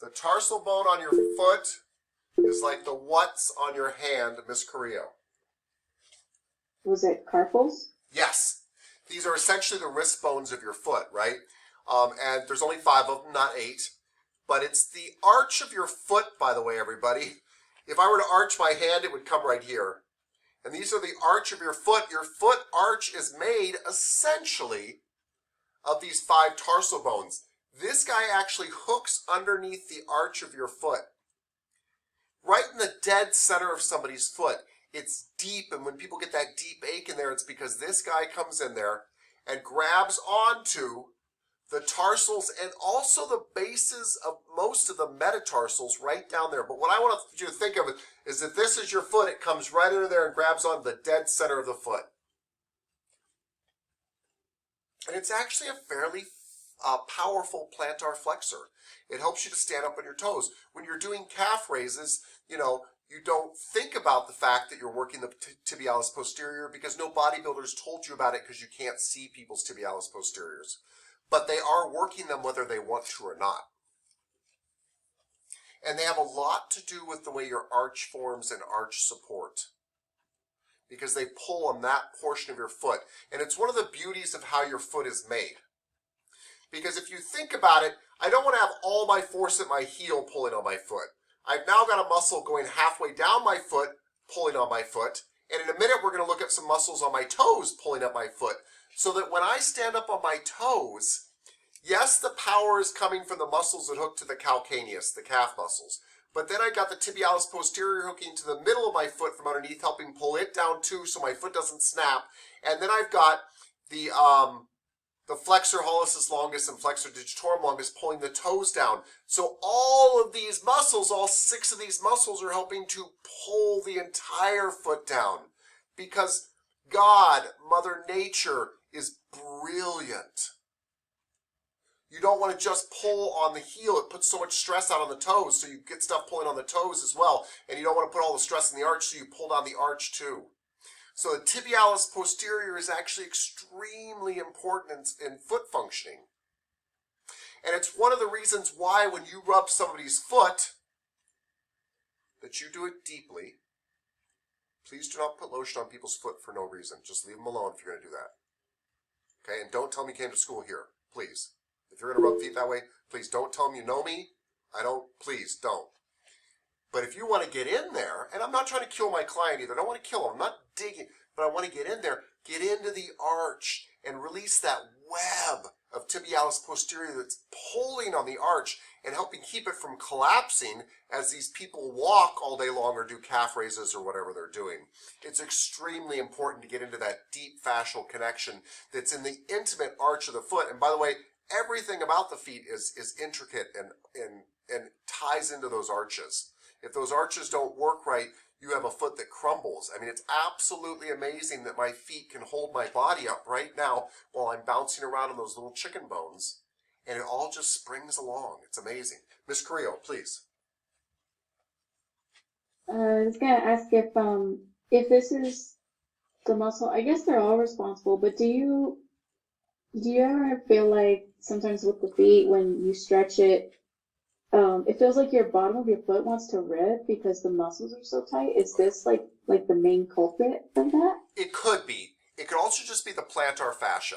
The tarsal bone on your foot is like the what's on your hand, Miss Carrillo. Was it carpals? Yes. These are essentially the wrist bones of your foot, right? And there's only 5 of them, not 8. But it's the arch of your foot, by the way, everybody. If I were to arch my hand, it would come right here. And these are the arch of your foot. Your foot arch is made, essentially, of these 5 tarsal bones. This guy actually hooks underneath the arch of your foot. Right in the dead center of somebody's foot. It's deep, and when people get that deep ache in there, it's because this guy comes in there and grabs onto the tarsals and also the bases of most of the metatarsals right down there. But what I want you to think of is that this is your foot. It comes right under there and grabs on the dead center of the foot. And it's actually a fairly powerful plantar flexor. It helps you to stand up on your toes. When you're doing calf raises, you don't think about the fact that you're working the tibialis posterior because no bodybuilders told you about it because you can't see people's tibialis posteriors. But they are working them whether they want to or not. And they have a lot to do with the way your arch forms and arch support, because they pull on that portion of your foot. And it's one of the beauties of how your foot is made. Because if you think about it, I don't want to have all my force at my heel pulling on my foot. I've now got a muscle going halfway down my foot, pulling on my foot. And in a minute, we're going to look at some muscles on my toes pulling up my foot. So that when I stand up on my toes, yes, the power is coming from the muscles that hook to the calcaneus, the calf muscles. But then I got the tibialis posterior hooking to the middle of my foot from underneath, helping pull it down too so my foot doesn't snap. And then I've got the flexor hallucis longus and flexor digitorum longus pulling the toes down. So all of these muscles, all 6 of these muscles are helping to pull the entire foot down. Because God, Mother Nature, is brilliant. You don't want to just pull on the heel. It puts so much stress out on the toes, so you get stuff pulling on the toes as well. And you don't want to put all the stress in the arch, so you pull down the arch too. So the tibialis posterior is actually extremely important in foot functioning. And it's one of the reasons why when you rub somebody's foot, that you do it deeply. Please do not put lotion on people's foot for no reason. Just leave them alone if you're going to do that. Okay, and don't tell me you came to school here, please. If you're going to rub feet that way, please don't tell them you know me. Please don't. But if you want to get in there, and I'm not trying to kill my client either. I don't want to kill him. I'm not digging, but I want to get in there. Get into the arch and release that web of tibialis posterior that's pulling on the arch and helping keep it from collapsing as these people walk all day long or do calf raises or whatever they're doing. It's extremely important to get into that deep fascial connection that's in the intimate arch of the foot. And by the way, everything about the feet is intricate and ties into those arches. If those arches don't work right, you have a foot that crumbles. I mean, it's absolutely amazing that my feet can hold my body up right now while I'm bouncing around on those little chicken bones. And it all just springs along. It's amazing. Miss Carrillo, please. I was gonna ask if this is the muscle. I guess they're all responsible, but do you ever feel like sometimes with the feet when you stretch it, it feels like your bottom of your foot wants to rip because the muscles are so tight? Is this like the main culprit of that? It could be. It could also just be the plantar fascia.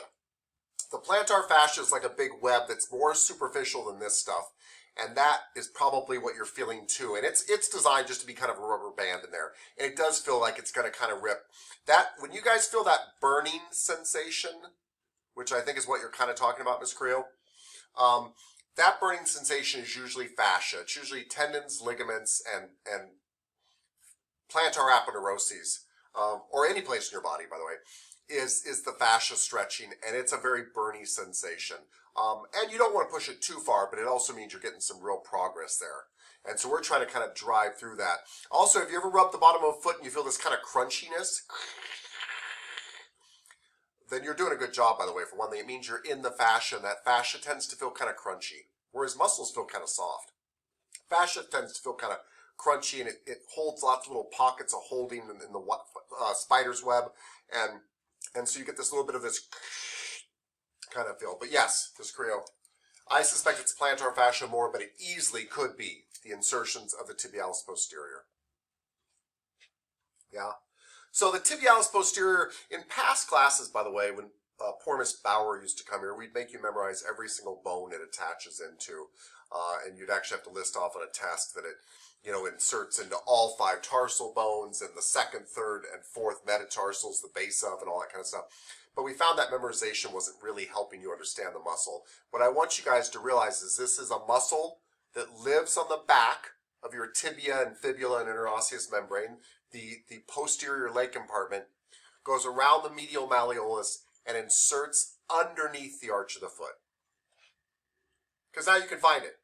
The plantar fascia is like a big web that's more superficial than this stuff. And that is probably what you're feeling too. And it's designed just to be kind of a rubber band in there. And it does feel like it's going to kind of rip. That, when you guys feel that burning sensation, which I think is what you're kind of talking about, Ms. Creel, that burning sensation is usually fascia. It's usually tendons, ligaments, and plantar aponeuroses, or any place in your body, by the way, is the fascia stretching, and it's a very burny sensation. And you don't want to push it too far, but it also means you're getting some real progress there. And so we're trying to kind of drive through that. Also, have you ever rubbed the bottom of a foot and you feel this kind of crunchiness? Then you're doing a good job, by the way. For one thing, it means you're in the fascia, and that fascia tends to feel kind of crunchy, whereas muscles feel kind of soft. Fascia tends to feel kind of crunchy, and it holds lots of little pockets of holding in the spider's web, and so you get this little bit of this kind of feel. But yes, Ms. Creo, I suspect it's plantar fascia more, but it easily could be the insertions of the tibialis posterior. Yeah. So the tibialis posterior, in past classes, by the way, when poor Miss Bauer used to come here, we'd make you memorize every single bone it attaches into. And you'd actually have to list off on a test that it, inserts into all 5 tarsal bones and the 2nd, 3rd, and 4th metatarsals, the base of, and all that kind of stuff. But we found that memorization wasn't really helping you understand the muscle. What I want you guys to realize is this is a muscle that lives on the back of your tibia and fibula and interosseous membrane. The posterior leg compartment goes around the medial malleolus and inserts underneath the arch of the foot. Because now you can find it.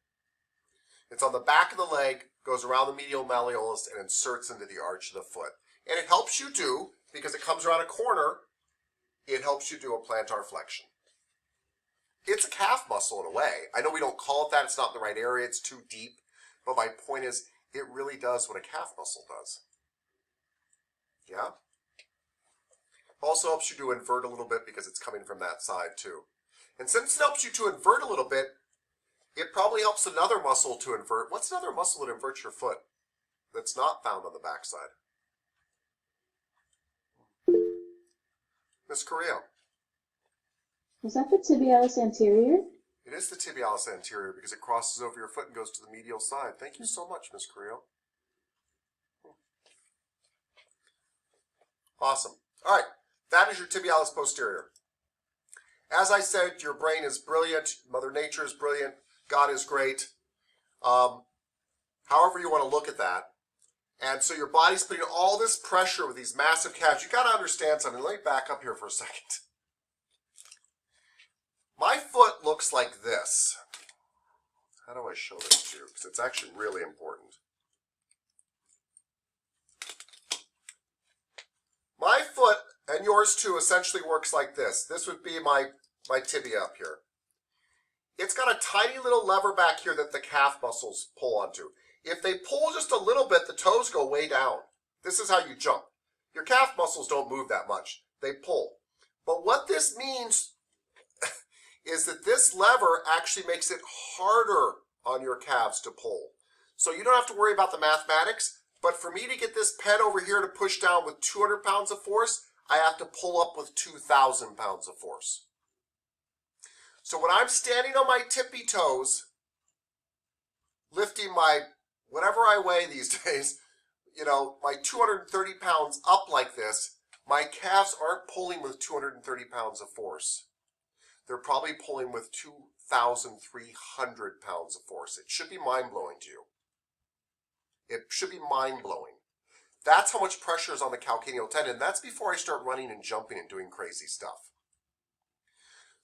It's on the back of the leg, goes around the medial malleolus, and inserts into the arch of the foot. And it helps you do, because it comes around a corner, it helps you do a plantar flexion. It's a calf muscle in a way. I know we don't call it that. It's not in the right area. It's too deep. But my point is, it really does what a calf muscle does. Yeah? Also helps you to invert a little bit because it's coming from that side too. And since it helps you to invert a little bit, it probably helps another muscle to invert. What's another muscle that inverts your foot that's not found on the backside? Miss Carrillo. Was that the tibialis anterior? It is the tibialis anterior because it crosses over your foot and goes to the medial side. Thank you so much, Miss Carrillo. Awesome. All right, that is your tibialis posterior. As I said, your brain is brilliant. Mother Nature is brilliant. God is great. However you want to look at that. And so your body's putting all this pressure with these massive calves. You got to understand something. Let me back up here for a second. My foot looks like this. How do I show this to you? Because it's actually really important. My foot, and yours too, essentially works like this. This would be my tibia up here. It's got a tiny little lever back here that the calf muscles pull onto. If they pull just a little bit, the toes go way down. This is how you jump. Your calf muscles don't move that much. They pull. But what this means is that this lever actually makes it harder on your calves to pull. So you don't have to worry about the mathematics, but for me to get this pen over here to push down with 200 pounds of force, I have to pull up with 2,000 pounds of force. So when I'm standing on my tippy toes, lifting my, whatever I weigh these days, my 230 pounds up like this, my calves aren't pulling with 230 pounds of force. They're probably pulling with 2,300 pounds of force. It should be mind-blowing to you. It should be mind-blowing. That's how much pressure is on the calcaneal tendon. That's before I start running and jumping and doing crazy stuff.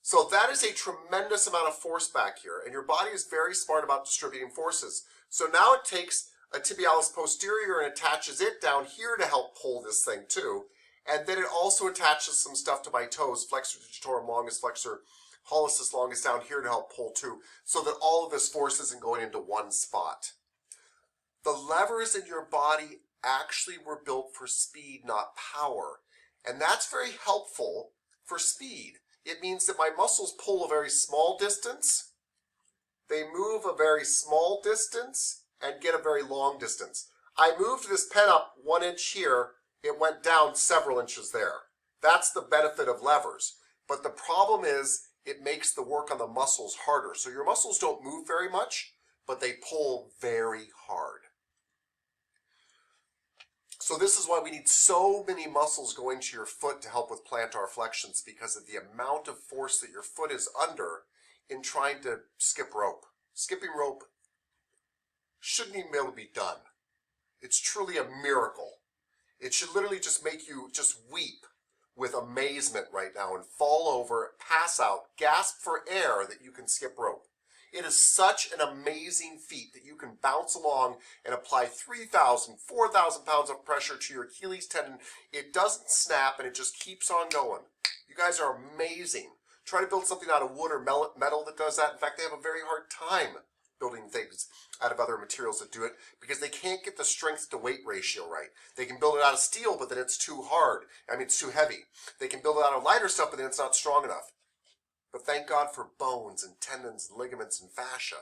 So that is a tremendous amount of force back here, and your body is very smart about distributing forces. So now it takes a tibialis posterior and attaches it down here to help pull this thing too. And then it also attaches some stuff to my toes, flexor digitorum longus, flexor hallucis longus down here to help pull too, so that all of this force isn't going into one spot. The levers in your body actually were built for speed, not power. And that's very helpful for speed. It means that my muscles pull a very small distance, they move a very small distance, and get a very long distance. I moved this pen up 1 inch here, it went down several inches there. That's the benefit of levers. But the problem is it makes the work on the muscles harder. So your muscles don't move very much, but they pull very hard. So this is why we need so many muscles going to your foot to help with plantar flexions, because of the amount of force that your foot is under in trying to skip rope. Skipping rope shouldn't even be able to be done. It's truly a miracle. It should literally just make you just weep with amazement right now and fall over, pass out, gasp for air that you can skip rope. It is such an amazing feat that you can bounce along and apply 3,000, 4,000 pounds of pressure to your Achilles tendon. It doesn't snap and it just keeps on going. You guys are amazing. Try to build something out of wood or metal that does that. In fact, they have a very hard time building things out of other materials that do it because they can't get the strength to weight ratio right. They can build it out of steel, but then it's too hard. It's too heavy. They can build it out of lighter stuff, but then it's not strong enough. But thank God for bones and tendons and ligaments and fascia.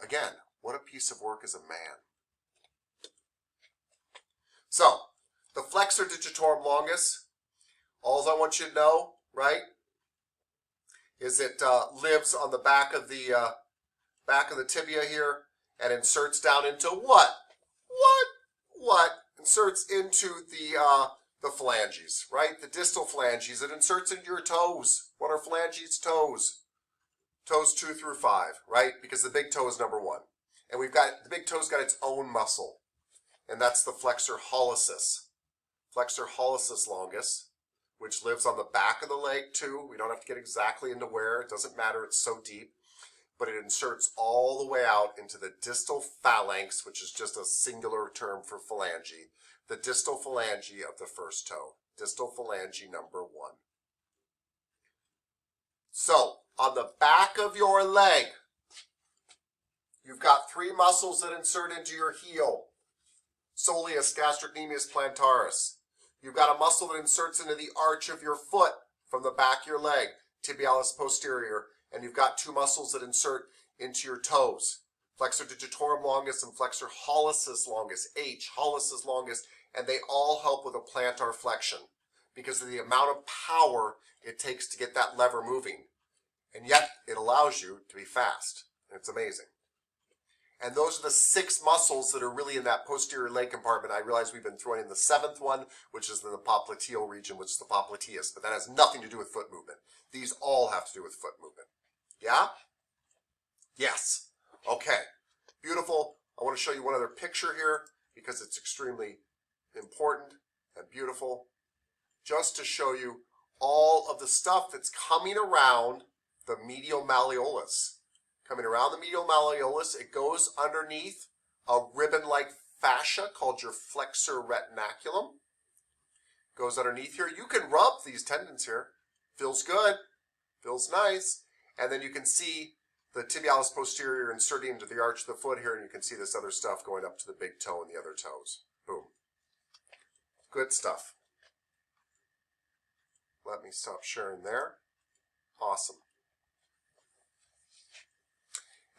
Again, what a piece of work as a man. So, the flexor digitorum longus, all I want you to know, right, is it lives on the back of the tibia here and inserts down into what? What? Inserts into the phalanges, right? The distal phalanges. It inserts into your toes. What are phalanges? Toes. Toes 2 through 5, right? Because the big toe is number 1. And the big toe's got its own muscle. And that's the flexor hallucis. Flexor hallucis longus, which lives on the back of the leg too. We don't have to get exactly into where. It doesn't matter. It's so deep. But it inserts all the way out into the distal phalanx, which is just a singular term for phalange. The distal phalange of the first toe. Distal phalange number 1. So, on the back of your leg, you've got 3 muscles that insert into your heel. Soleus, gastrocnemius plantaris. You've got a muscle that inserts into the arch of your foot from the back of your leg, tibialis posterior. And you've got 2 muscles that insert into your toes. Flexor digitorum longus and flexor hallucis longus, hallucis longus, and they all help with a plantar flexion because of the amount of power it takes to get that lever moving. And yet, it allows you to be fast. And it's amazing. And those are the 6 muscles that are really in that posterior leg compartment. I realize we've been throwing in the 7th one, which is in the popliteal region, which is the popliteus, but that has nothing to do with foot movement. These all have to do with foot movement. Yeah? Yes. Okay. Beautiful. I want to show you one other picture here because it's extremely important and beautiful. Just to show you all of the stuff that's coming around the medial malleolus. Coming around the medial malleolus, it goes underneath a ribbon-like fascia called your flexor retinaculum. Goes underneath here. You can rub these tendons here. Feels good. Feels nice. And then you can see the tibialis posterior inserting into the arch of the foot here, and you can see this other stuff going up to the big toe and the other toes. Boom. Good stuff. Let me stop sharing there. Awesome.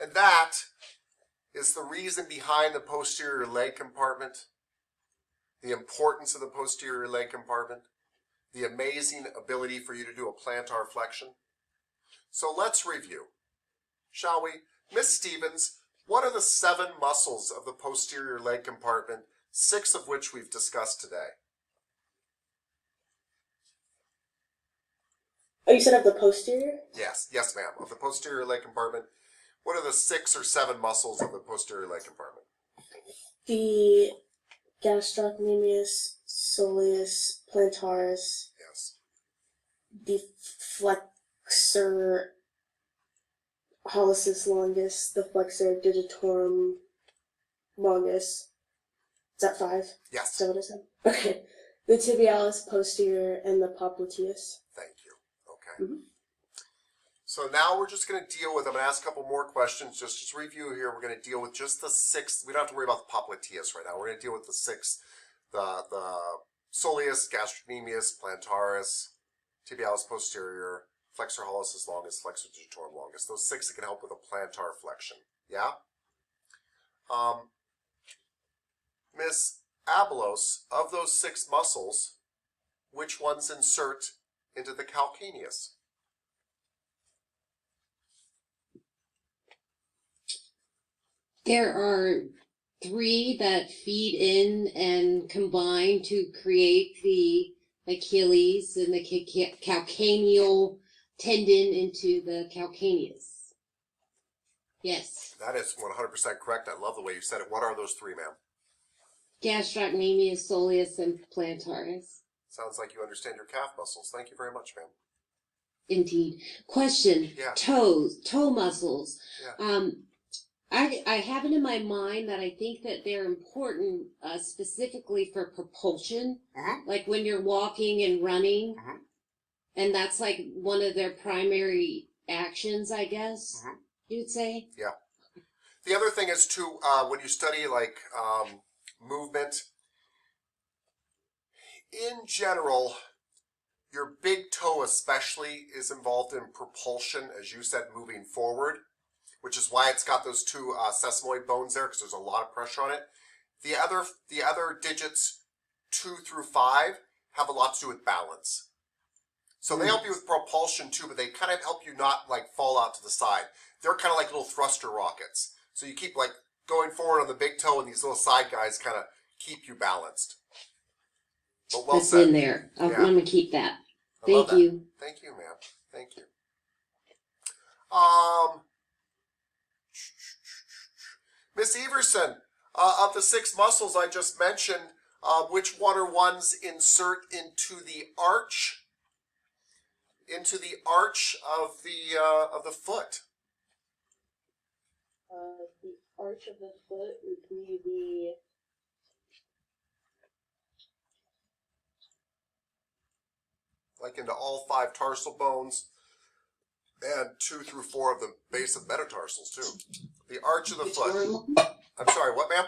And that is the reason behind the posterior leg compartment, the importance of the posterior leg compartment, the amazing ability for you to do a plantar flexion. So let's review, shall we? Miss Stevens, what are the 7 muscles of the posterior leg compartment, 6 of which we've discussed today? Oh, you said of the posterior? Yes, ma'am. Of the posterior leg compartment, what are the 6 or 7 muscles of the posterior leg compartment? The gastrocnemius, soleus, plantaris. Yes. The flexor hallucis longus, the flexor digitorum longus. Is that 5? Yes. Is that what I said? Okay. The tibialis posterior and the popliteus. Thank you. Okay. Mhm. So now we're just going to deal with, I'm going to ask a couple more questions. Just to review here, we're going to deal with just the 6. We don't have to worry about the popliteus right now. We're going to deal with the 6, the soleus, gastrocnemius, plantaris, tibialis posterior, flexor hallucis longus, flexor digitorum longus. Those 6 that can help with a plantar flexion. Yeah? Miss Abelos, of those 6 muscles, which ones insert into the calcaneus? There are 3 that feed in and combine to create the Achilles and the calcaneal tendon into the calcaneus. Yes. That is 100% correct. I love the way you said it. What are those 3, ma'am? Gastrocnemius, soleus, and plantaris. Sounds like you understand your calf muscles. Thank you very much, ma'am. Indeed. Question. Yeah. Toe muscles. Yeah. I have it in my mind that I think that they're important specifically for propulsion, like when you're walking and running, and that's like one of their primary actions, I guess, you'd say? Yeah. The other thing is, too, when you study, like, movement, in general, your big toe especially is involved in propulsion, as you said, moving forward, which is why it's got those 2 sesamoid bones there, because there's a lot of pressure on it. The other digits 2 through 5 have a lot to do with balance. So they help you with propulsion too, but they kind of help you not like fall out to the side. They're kind of like little thruster rockets. So you keep like going forward on the big toe, and these little side guys kind of keep you balanced. But well That's said. in there. I'm going to keep that. I love Thank that. you. Thank you, ma'am. Thank you. Miss Everson, of the 6 muscles I just mentioned, which one are ones insert into the arch of the foot? The arch of the foot would be the like into all 5 tarsal bones and 2 through 4 of the base of metatarsals too. The arch of the foot. I'm sorry, what, ma'am?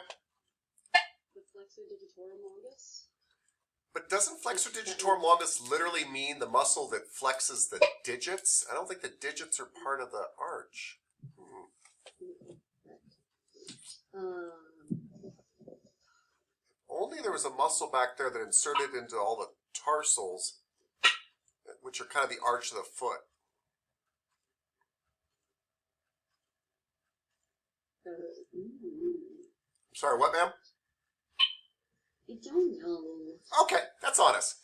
the flexor digitorum longus. But doesn't flexor digitorum longus literally mean the muscle that flexes the digits? I don't think the digits are part of the arch. Only there was a muscle back there that inserted into all the tarsals, which are kind of the arch of the foot. Sorry, what, ma'am? I don't know. Okay, that's honest.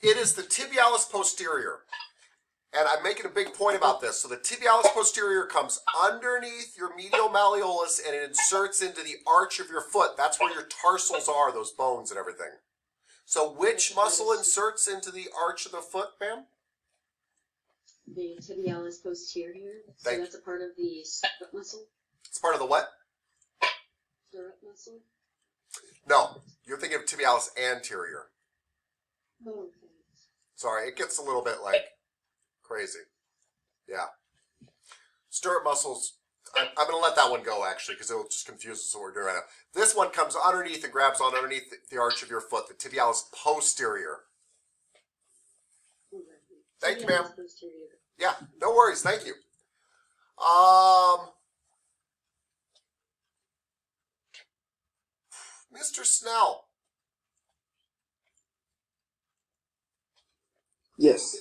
It is the tibialis posterior. And I'm making a big point about this. So the tibialis posterior comes underneath your medial malleolus and it inserts into the arch of your foot. That's where your tarsals are, those bones and everything. So which muscle inserts into the arch of the foot, ma'am? The tibialis posterior. So Thank that's a part of the stirrup muscle. It's part of the what? Stirrup muscle. No, you're thinking of tibialis anterior. Oh, okay. Sorry, it gets a little bit like crazy. Yeah. Stirrup muscles, I'm going to let that one go actually because it'll just confuse us what we're doing right now. This one comes underneath and grabs on underneath the arch of your foot, the tibialis posterior. Thank you, ma'am. Tibialis posterior. Yeah, no worries. Thank you. Mr. Snell, Yes.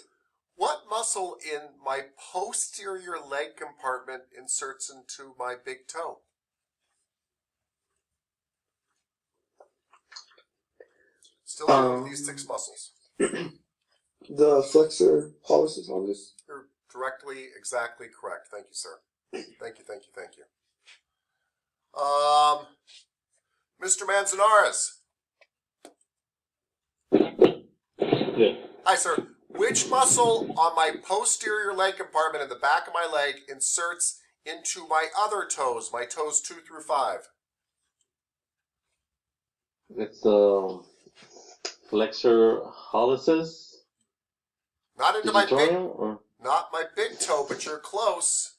what muscle in my posterior leg compartment inserts into my big toe? Still dealing with these 6 muscles. The flexor pollicis longus. You're directly, exactly correct. Thank you, sir. Thank you, thank you, thank you. Mr. Manzanares. Yeah. Hi, sir. Which muscle on my posterior leg compartment in the back of my leg inserts into my other toes, my toes 2 through 5? It's flexor pollicis. Not into my big, Digitorum, or not my big toe, but you're close.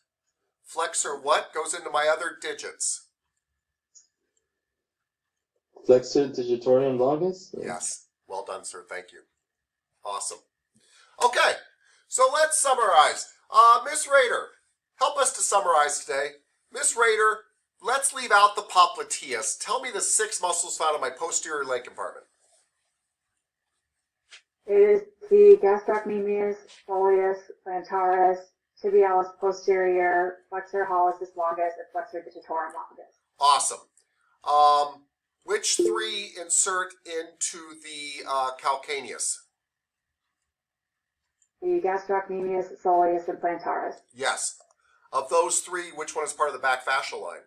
Flexor what goes into my other digits? flexor digitorum longus? Yes. Well done, sir. Thank you. Awesome. Okay, so let's summarize. Miss Rader, help us to summarize today. Miss Rader, let's leave out the popliteus. Tell me the 6 muscles found in my posterior leg compartment. It is the gastrocnemius, soleus, plantaris, tibialis posterior, flexor hallucis longus, and flexor digitorum longus. Awesome. Which 3 insert into the calcaneus? The gastrocnemius, soleus, and plantaris. Yes. Of those 3, which one is part of the back fascial line?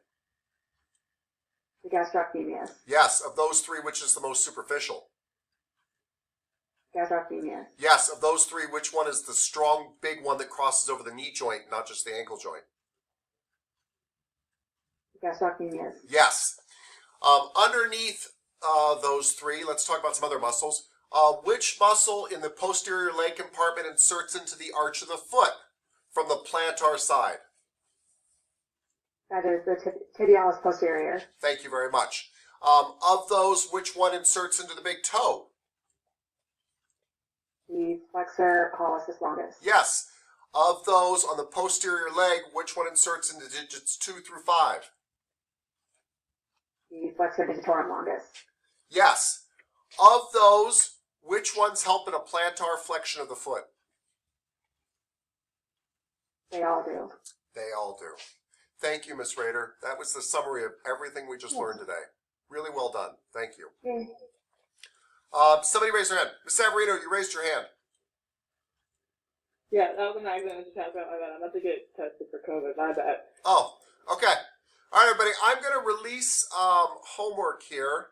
The gastrocnemius. Yes. Of those 3, which is the most superficial? Gastrocnemius. Yes. Of those 3, which one is the strong, big one that crosses over the knee joint, not just the ankle joint? Gastrocnemius. Yes. Underneath those 3, let's talk about some other muscles. Which muscle in the posterior leg compartment inserts into the arch of the foot from the plantar side? That is the tibialis posterior. Thank you very much. Of those, which one inserts into the big toe? The flexor hallucis longus. Yes. Of those on the posterior leg, which one inserts into digits 2 through 5? The flexor digitorum longus. Yes. Of those, which ones help in a plantar flexion of the foot? They all do. They all do. Thank you, Miss Rader. That was the summary of everything we just learned today. Really well done. Thank you. Okay. Somebody raise their hand. Miss Savarino, you raised your hand. Yeah, that was an accident. Just happened. My bad. I'm about to get tested for COVID. My bad. Oh, okay. All right, everybody. I'm going to release homework here.